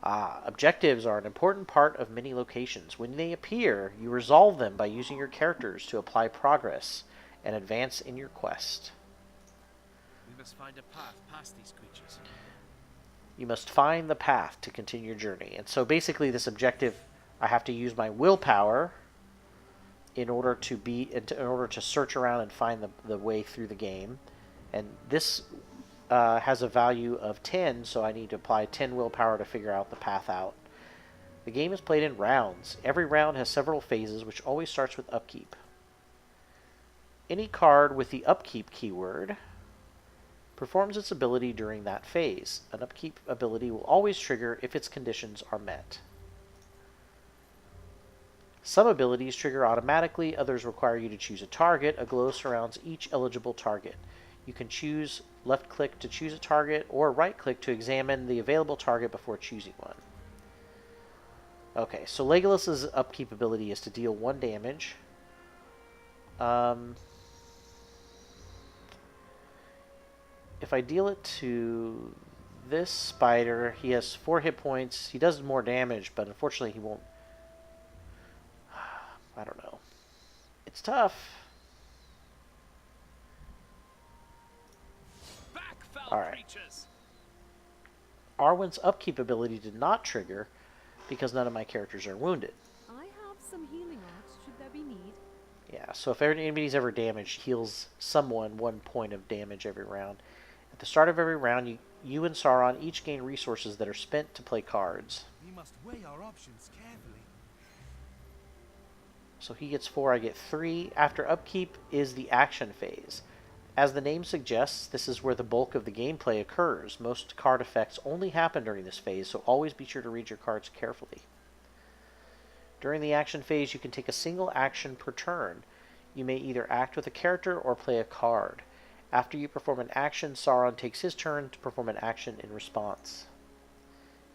Objectives are an important part of many locations. When they appear, you resolve them by using your characters to apply progress and advance in your quest. We must find a path past these creatures. You must find the path to continue your journey. And so basically this objective, I have to use my willpower in order to search around and find the way through the game. And this has a value of 10, so I need to apply 10 willpower to figure out the path out. The game is played in rounds. Every round has several phases, which always starts with upkeep. Any card with the upkeep keyword performs its ability during that phase. An upkeep ability will always trigger if its conditions are met. Some abilities trigger automatically, others require you to choose a target. A glow surrounds each eligible target. You can choose left click to choose a target or right click to examine the available target before choosing one. Okay, so Legolas's upkeep ability is to deal 1 damage. If I deal it to this spider, he has 4 hit points. He does more damage, but unfortunately he won't. I don't know. It's tough. Back, foul All right. creatures! Arwen's upkeep ability did not trigger because none of my characters are wounded. I have some healing arts, should there be need. Yeah, so if anybody's ever damaged, heals someone 1 point of damage every round. At the start of every round, you and Sauron each gain resources that are spent to play cards. We must weigh our options carefully. So he gets 4, I get 3. After upkeep is the action phase. As the name suggests, this is where the bulk of the gameplay occurs. Most card effects only happen during this phase, so always be sure to read your cards carefully. During the action phase, you can take a single action per turn. You may either act with a character or play a card. After you perform an action, Sauron takes his turn to perform an action in response.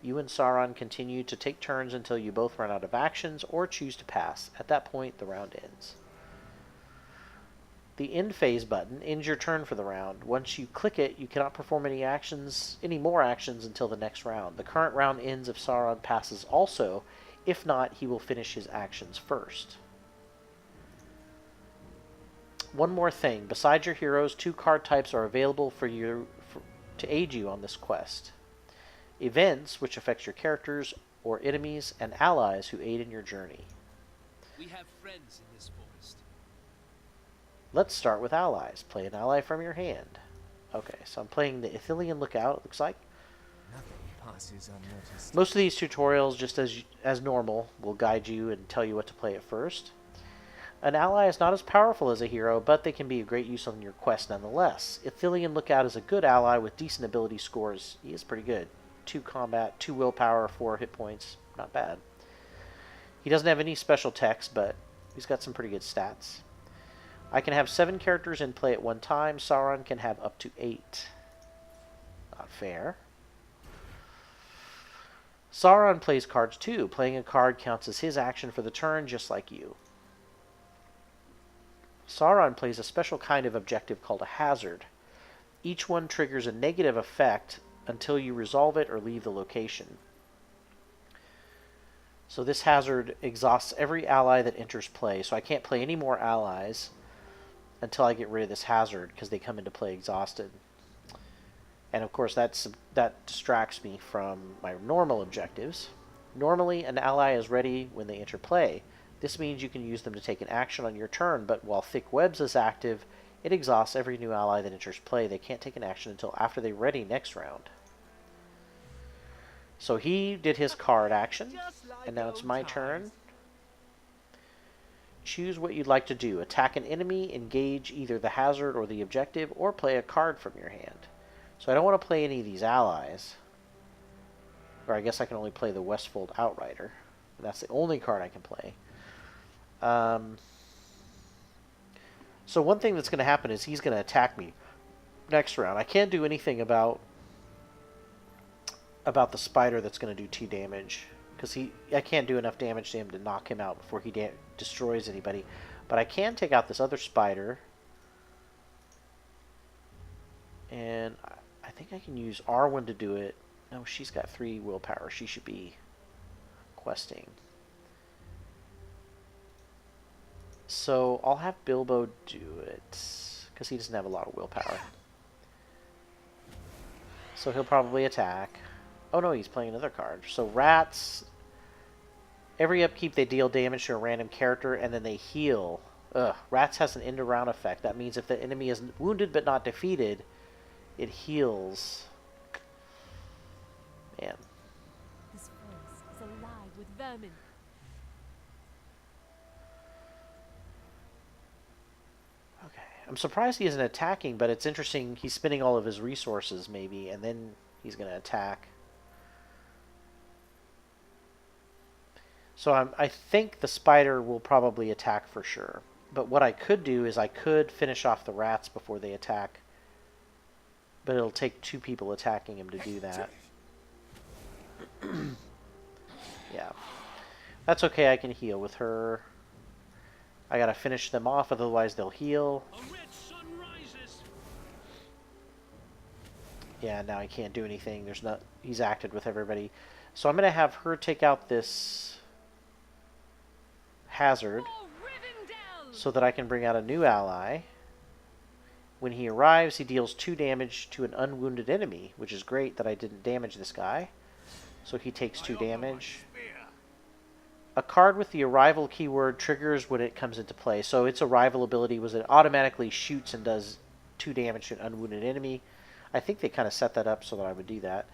You and Sauron continue to take turns until you both run out of actions or choose to pass. At that point, the round ends. The end phase button ends your turn for the round. Once you click it, you cannot perform any more actions until the next round. The current round ends if Sauron passes also. If not, he will finish his actions first. One more thing. Besides your heroes, 2 card types are available to aid you on this quest. Events, which affects your characters or enemies, and allies who aid in your journey. We have friends in this forest. Let's start with allies. Play an ally from your hand. Okay, so I'm playing the Ithilien Lookout, it looks like. Nothing passes unnoticed. Most of these tutorials, just as normal, will guide you and tell you what to play at first. An ally is not as powerful as a hero, but they can be of great use on your quest nonetheless. Ithilien Lookout is a good ally with decent ability scores. He is pretty good. 2 combat, 2 willpower, 4 hit points. Not bad. He doesn't have any special text, but he's got some pretty good stats. I can have 7 characters in play at one time. Sauron can have up to 8. Not fair. Sauron plays cards too. Playing a card counts as his action for the turn, just like you. Sauron plays a special kind of objective called a hazard. Each one triggers a negative effect until you resolve it or leave the location. So this hazard exhausts every ally that enters play. So I can't play any more allies until I get rid of this hazard because they come into play exhausted. And of course that distracts me from my normal objectives. Normally an ally is ready when they enter play. This means you can use them to take an action on your turn, but while Thick Webs is active, it exhausts every new ally that enters play. They can't take an action until after they're ready next round. So he did his card action, and now it's my turn. Choose what you'd like to do. Attack an enemy, engage either the hazard or the objective, or play a card from your hand. So I don't want to play any of these allies. Or I guess I can only play the Westfold Outrider. That's the only card I can play. So one thing that's going to happen is he's going to attack me next round. I can't do anything about the spider that's going to do 2 damage. Because I can't do enough damage to him to knock him out before he destroys anybody. But I can take out this other spider. And I think I can use Arwen to do it. No, she's got 3 willpower. She should be questing. So I'll have Bilbo do it. Because he doesn't have a lot of willpower. So he'll probably attack. Oh no, he's playing another card. So rats... Every upkeep they deal damage to a random character and then they heal. Ugh, rats has an end of round effect. That means if the enemy is wounded but not defeated, it heals. Man. This forest is alive with vermin. Okay. I'm surprised he isn't attacking, but it's interesting. He's spending all of his resources maybe, and then he's going to attack. So I think the spider will probably attack for sure. But what I could do is I could finish off the rats before they attack. But it'll take 2 people attacking him to do that. Yeah. That's okay, I can heal with her. I gotta finish them off, otherwise they'll heal. A red sun rises. Yeah, now I can't do anything. He's acted with everybody. So I'm gonna have her take out this hazard. More so that I can bring out a new ally. When he arrives, he deals 2 damage to an unwounded enemy, which is great that I didn't damage this guy. So he takes 2 damage. A card with the arrival keyword triggers when it comes into play. So its arrival ability was it automatically shoots and does 2 damage to an unwounded enemy. I think they kind of set that up so that I would do that.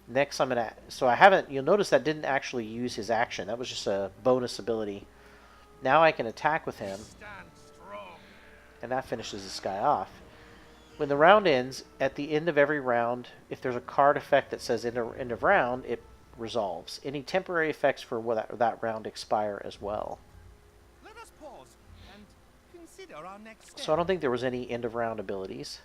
Next, I'm going to... So I haven't... You'll notice that didn't actually use his action. That was just a bonus ability. Now I can attack with him. And that finishes this guy off. When the round ends, at the end of every round, if there's a card effect that says end of round, it resolves. Any temporary effects for that round expire as well. Let us pause and consider our next step. So I don't think there was any end of round abilities.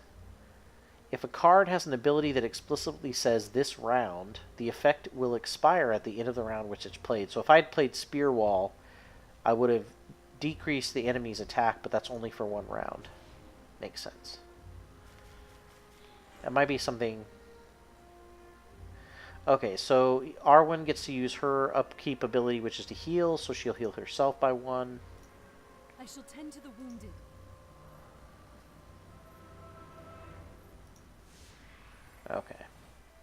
If a card has an ability that explicitly says this round, the effect will expire at the end of the round which it's played. So if I'd played Spear Wall, I would have decreased the enemy's attack, but that's only for 1 round. Makes sense. That might be something... Okay, so Arwen gets to use her upkeep ability, which is to heal, so she'll heal herself by 1. I shall tend to the wounded. Okay.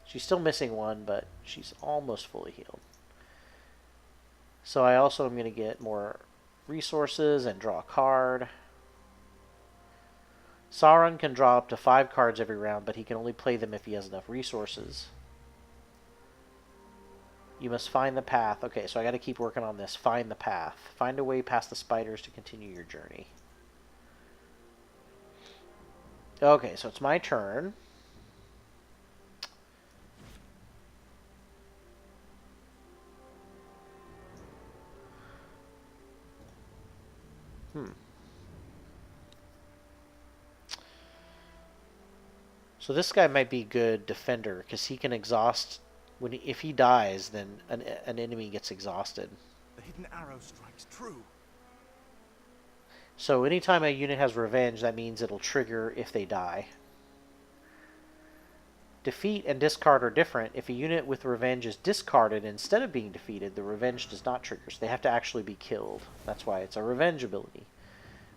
She's still missing 1, but she's almost fully healed. So I also am going to get more resources and draw a card. Sauron can draw up to 5 cards every round, but he can only play them if he has enough resources. You must find the path. Okay, so I got to keep working on this. Find the path. Find a way past the spiders to continue your journey. Okay, so it's my turn. So this guy might be good defender because he can exhaust if he dies, then an enemy gets exhausted. The hidden arrow strikes true. So anytime a unit has revenge, that means it'll trigger if they die. Defeat and discard are different. If a unit with revenge is discarded instead of being defeated, the revenge does not trigger. So they have to actually be killed. That's why it's a revenge ability.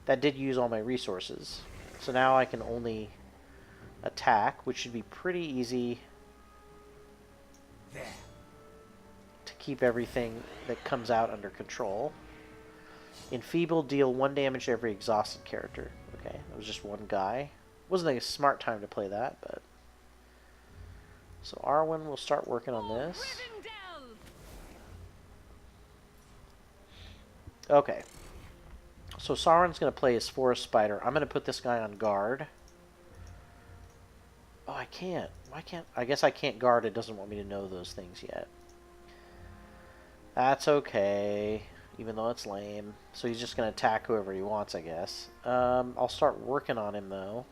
That did use all my resources. So now I can only attack, which should be pretty easy There. to keep everything that comes out under control. Enfeeble, deal 1 damage to every exhausted character. Okay, that was just 1 guy. Wasn't a smart time to play that, but... So Arwen will start working on this. Okay. So Sauron's going to play his Forest Spider. I'm going to put this guy on guard. Oh, I can't. Why can't... I guess I can't guard. It doesn't want me to know those things yet. That's okay. Even though it's lame. So he's just going to attack whoever he wants, I guess. I'll start working on him, though.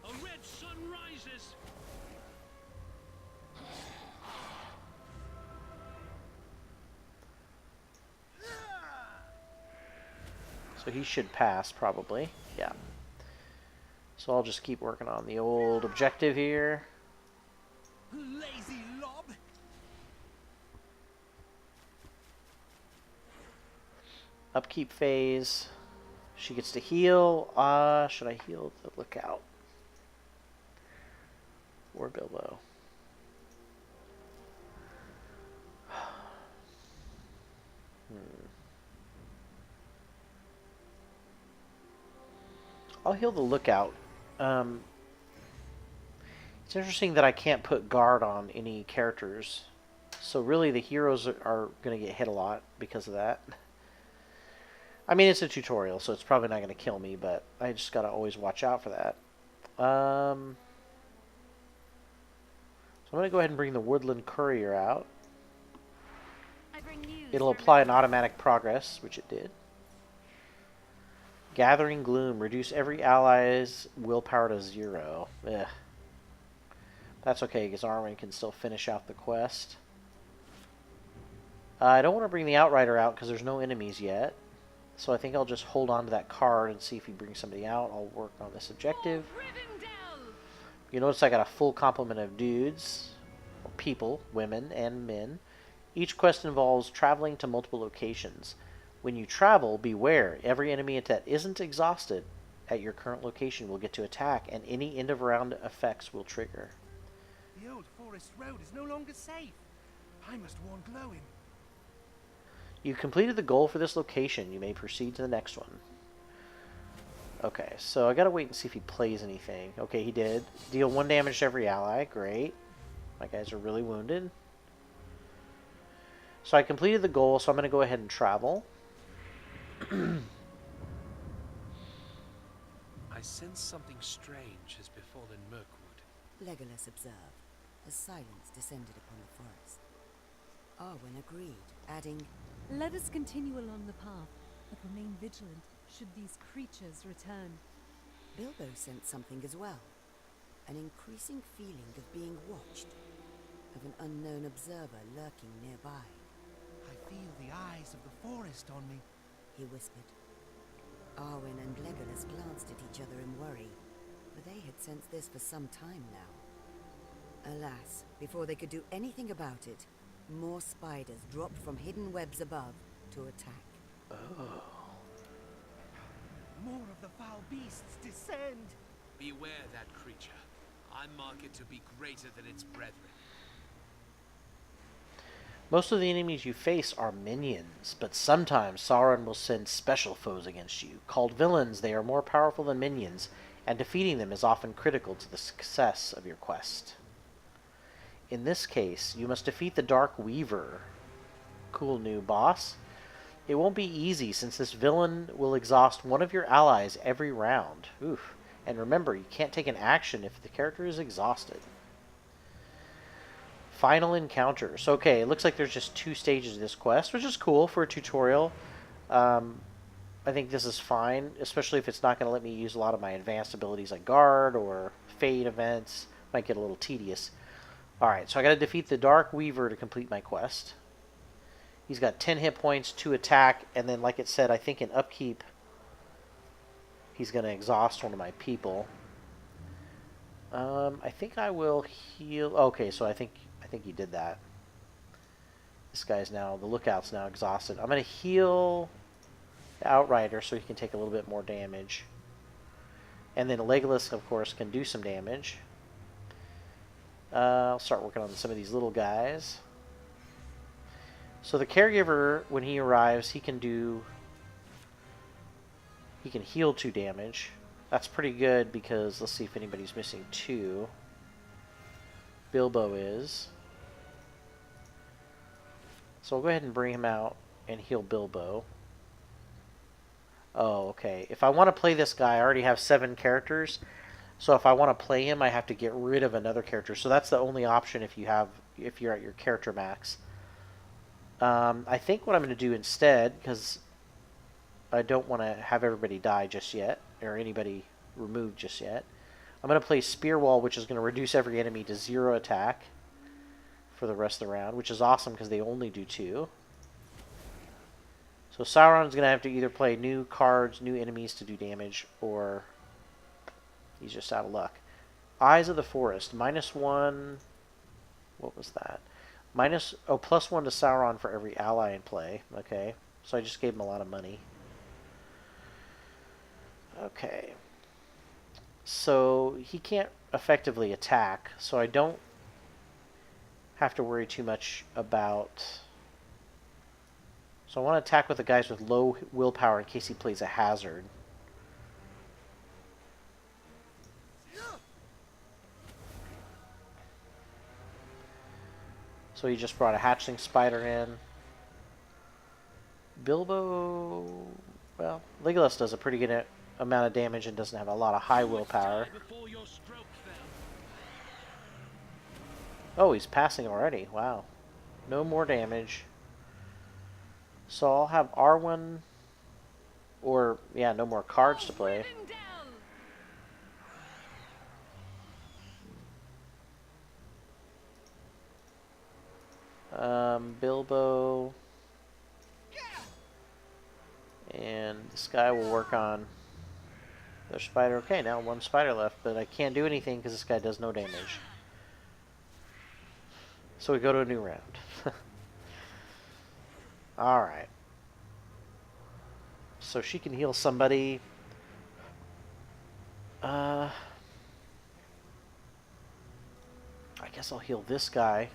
A red sun rises. So he should pass, probably. Yeah. So I'll just keep working on the old objective here. Lazy lob. Upkeep phase. She gets to heal. Should I heal the Lookout? Or Bilbo? I'll heal the Lookout. It's interesting that I can't put guard on any characters. So really the heroes are going to get hit a lot because of that. I mean, it's a tutorial, so it's probably not going to kill me, but I just got to always watch out for that. So I'm going to go ahead and bring the Woodland Courier out. It'll apply an automatic progress, which it did. Gathering Gloom. Reduce every ally's willpower to 0. Ugh. That's okay, because Arwen can still finish out the quest. I don't want to bring the Outrider out because there's no enemies yet. So I think I'll just hold on to that card and see if he brings somebody out. I'll work on this objective. You notice I got a full complement of dudes, people, women, and men. Each quest involves traveling to multiple locations. When you travel, beware. Every enemy that isn't exhausted at your current location will get to attack, and any end-of-round effects will trigger. The old forest road is no longer safe. I must warn Glowin. You completed the goal for this location. You may proceed to the next one. Okay, so I gotta wait and see if he plays anything. Okay, he did. Deal 1 damage to every ally. Great. My guys are really wounded. So I completed the goal, so I'm gonna go ahead and travel. I sense something strange has befallen Mirkwood. Legolas observed as silence descended upon the forest. Arwen agreed, adding, Let us continue along the path, but remain vigilant should these creatures return. Bilbo sensed something as well. An increasing feeling of being watched, of an unknown observer lurking nearby. I feel the eyes of the forest on me. He whispered. Arwen and Legolas glanced at each other in worry, for they had sensed this for some time now. Alas, before they could do anything about it, more spiders dropped from hidden webs above to attack. More of the foul beasts descend. Beware that creature. I mark it to be greater than its brethren. Most of the enemies you face are minions, but sometimes Sauron will send special foes against you. Called villains, they are more powerful than minions, and defeating them is often critical to the success of your quest. In this case, you must defeat the Dark Weaver. Cool new boss. It won't be easy, since this villain will exhaust one of your allies every round. Oof. And remember, you can't take an action if the character is exhausted. Final encounters. Okay, it looks like there's just 2 stages of this quest, which is cool for a tutorial. I think this is fine, especially if it's not going to let me use a lot of my advanced abilities like Guard or Fade events. Might get a little tedious. Alright, so I got to defeat the Dark Weaver to complete my quest. He's got 10 hit points, 2 attack, and then, like it said, I think in upkeep, he's going to exhaust one of my people. I think I will heal... Okay, so I think he did that. This guy's now... The Lookout's now exhausted. I'm going to heal the Outrider so he can take a little bit more damage. And then Legolas, of course, can do some damage. I'll start working on some of these little guys. So the Caregiver, when he arrives, he can heal 2 damage. That's pretty good because, let's see if anybody's missing 2. Bilbo is. So I'll go ahead and bring him out and heal Bilbo. Oh, okay. If I want to play this guy, I already have 7 characters. So if I want to play him, I have to get rid of another character. So that's the only option if you're at your character max. I think what I'm going to do instead, because I don't want to have everybody die just yet, or anybody removed just yet, I'm going to play Spear Wall, which is going to reduce every enemy to 0 attack for the rest of the round, which is awesome because they only do 2. So Sauron's going to have to either play new cards, new enemies to do damage, or he's just out of luck. Eyes of the Forest, -1. What was that? +1 to Sauron for every ally in play. Okay, so I just gave him a lot of money. Okay. So he can't effectively attack, so I don't have to worry too much about... So I want to attack with the guys with low willpower in case he plays a hazard. So he just brought a hatchling spider in. Bilbo... Well, Legolas does a pretty good amount of damage and doesn't have a lot of high willpower. Oh, he's passing already. Wow. No more damage. So I'll have Arwen... Or, yeah, no more cards to play. Bilbo, and this guy will work on their spider. Okay, now 1 spider left, but I can't do anything because this guy does no damage. So we go to a new round. Alright. So she can heal somebody. I guess I'll heal this guy.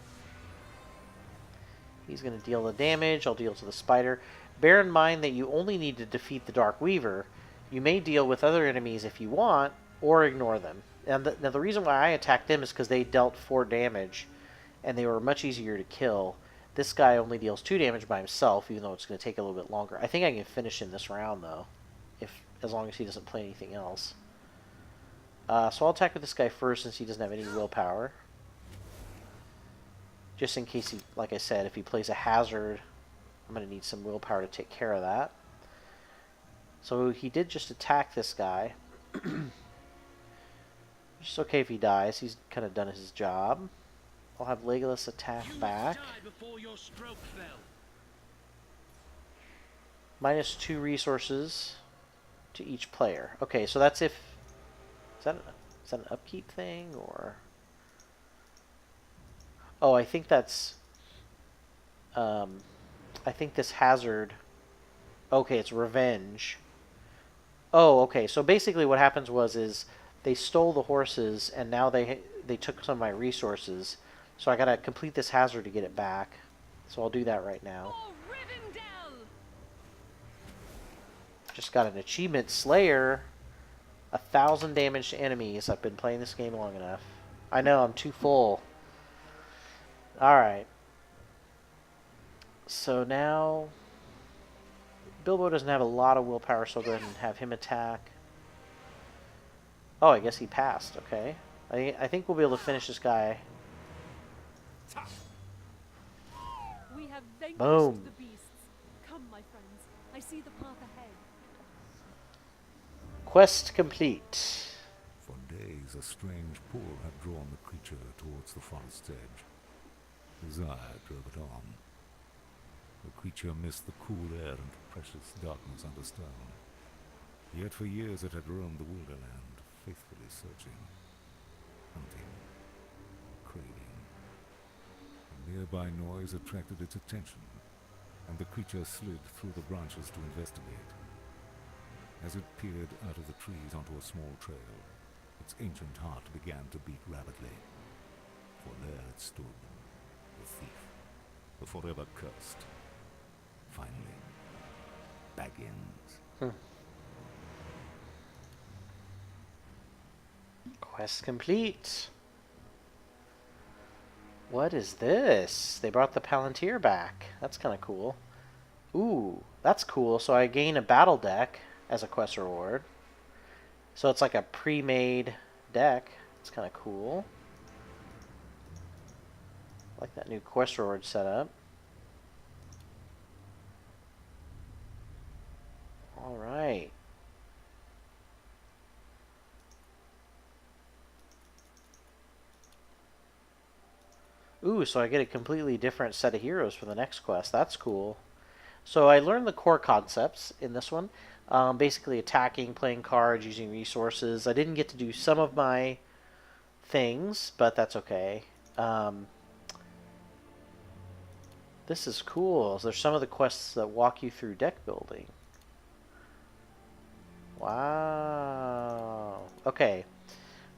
He's going to deal the damage. I'll deal to the spider. Bear in mind that you only need to defeat the Dark Weaver. You may deal with other enemies if you want, or ignore them. And now the reason why I attacked them is because they dealt 4 damage, and they were much easier to kill. This guy only deals 2 damage by himself, even though it's going to take a little bit longer. I think I can finish him this round, though, as long as he doesn't play anything else. So I'll attack with this guy first, since he doesn't have any willpower. Just in case he, like I said, if he plays a hazard, I'm going to need some willpower to take care of that. So he did just attack this guy. It's okay if he dies. He's kind of done his job. I'll have Legolas attack back. -2 resources to each player. Okay, so that's if... Is that an upkeep thing, or... Oh, I think that's... I think this hazard... Okay, it's revenge. Oh, okay. So basically what happens is they stole the horses, and now they took some of my resources. So I gotta complete this hazard to get it back. So I'll do that right now. Just got an achievement, Slayer. 1,000 damage to enemies. I've been playing this game long enough. I know, I'm too full. Alright. So now... Bilbo doesn't have a lot of willpower, so I'll go ahead and have him attack. Oh, I guess he passed. Okay. I think we'll be able to finish this guy. We have vanquished Boom. the beasts. Come, my friends. I see the path ahead. Quest complete. For days, a strange pull had drawn the creature towards the forest's edge. Desire drove it on. The creature missed the cool air and precious darkness under stone. Yet for years it had roamed the wilderland, faithfully searching, hunting, craving. A nearby noise attracted its attention, and the creature slid through the branches to investigate. As it peered out of the trees onto a small trail, its ancient heart began to beat rapidly. For there it stood, the thief, the forever cursed. Finally, Baggins. Quest complete. What is this? They brought the Palantir back. That's kind of cool. Ooh, that's cool. So I gain a battle deck as a quest reward. So it's like a pre-made deck. It's kind of cool. I like that new quest reward setup. All right. Ooh, so I get a completely different set of heroes for the next quest. That's cool. So I learned the core concepts in this one. Basically attacking, playing cards, using resources. I didn't get to do some of my things, but that's okay. This is cool. There's some of the quests that walk you through deck building. Wow. Okay.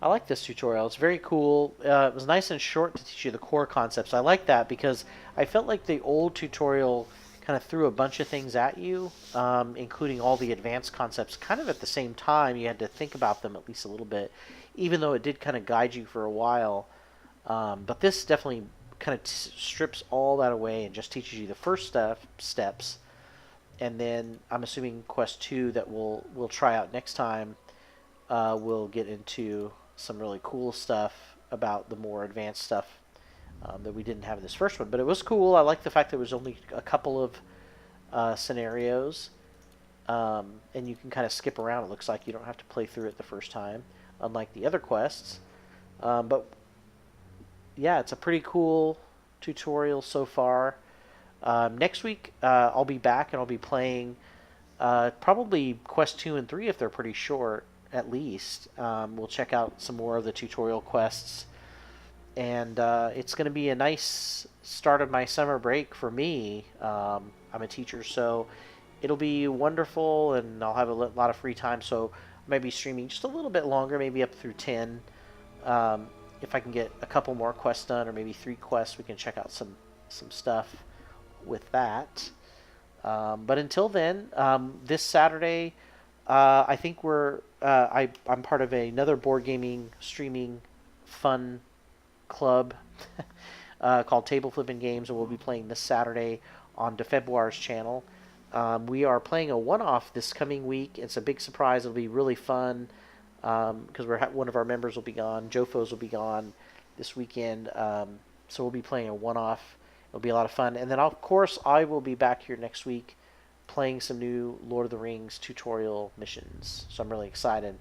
I like this tutorial. It's very cool. It was nice and short to teach you the core concepts. I like that because I felt like the old tutorial kind of threw a bunch of things at you, including all the advanced concepts kind of at the same time. You had to think about them at least a little bit, even though it did kind of guide you for a while. But this definitely kind of strips all that away and just teaches you the first steps. And then I'm assuming Quest 2 that we'll try out next time, we'll get into some really cool stuff about the more advanced stuff that we didn't have in this first one. But it was cool. I like the fact that there was only a couple of scenarios, and you can kind of skip around. It looks like you don't have to play through it the first time, unlike the other quests. But yeah, it's a pretty cool tutorial so far. Next week, I'll be back and I'll be playing probably Quest 2 and 3 if they're pretty short, at least. We'll check out some more of the tutorial quests. And it's going to be a nice start of my summer break for me. I I'm a teacher, so it'll be wonderful, and I'll have a lot of free time. So I might be streaming just a little bit longer, maybe up through 10. If I can get a couple more quests done, or maybe 3 quests, we can check out some stuff with that. But until then, this Saturday, I think I'm part of another board gaming streaming fun club called Table Flipping Games, and we'll be playing this Saturday on DeFebruar's channel. We are playing a one-off this coming week. It's a big surprise. It'll be really fun because one of our members will be gone. Jofos will be gone this weekend, so we'll be playing a one-off. It'll be a lot of fun. And then, of course, I will be back here next week playing some new Lord of the Rings tutorial missions. So I'm really excited.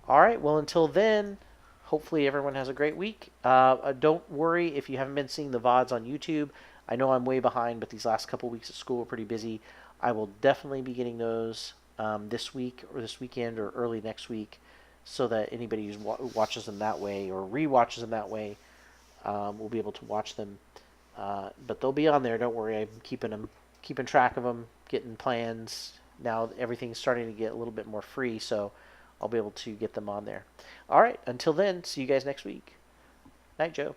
All right, well, until then, hopefully everyone has a great week. Don't worry if you haven't been seeing the VODs on YouTube. I know I'm way behind, but these last couple weeks at school were pretty busy. I will definitely be getting those this week or this weekend or early next week, so that anybody who watches them that way or re-watches them that way will be able to watch them. But they'll be on there. Don't worry. I'm keeping track of them, getting plans. Now everything's starting to get a little bit more free, so I'll be able to get them on there. All right. Until then, see you guys next week. Night, Joe.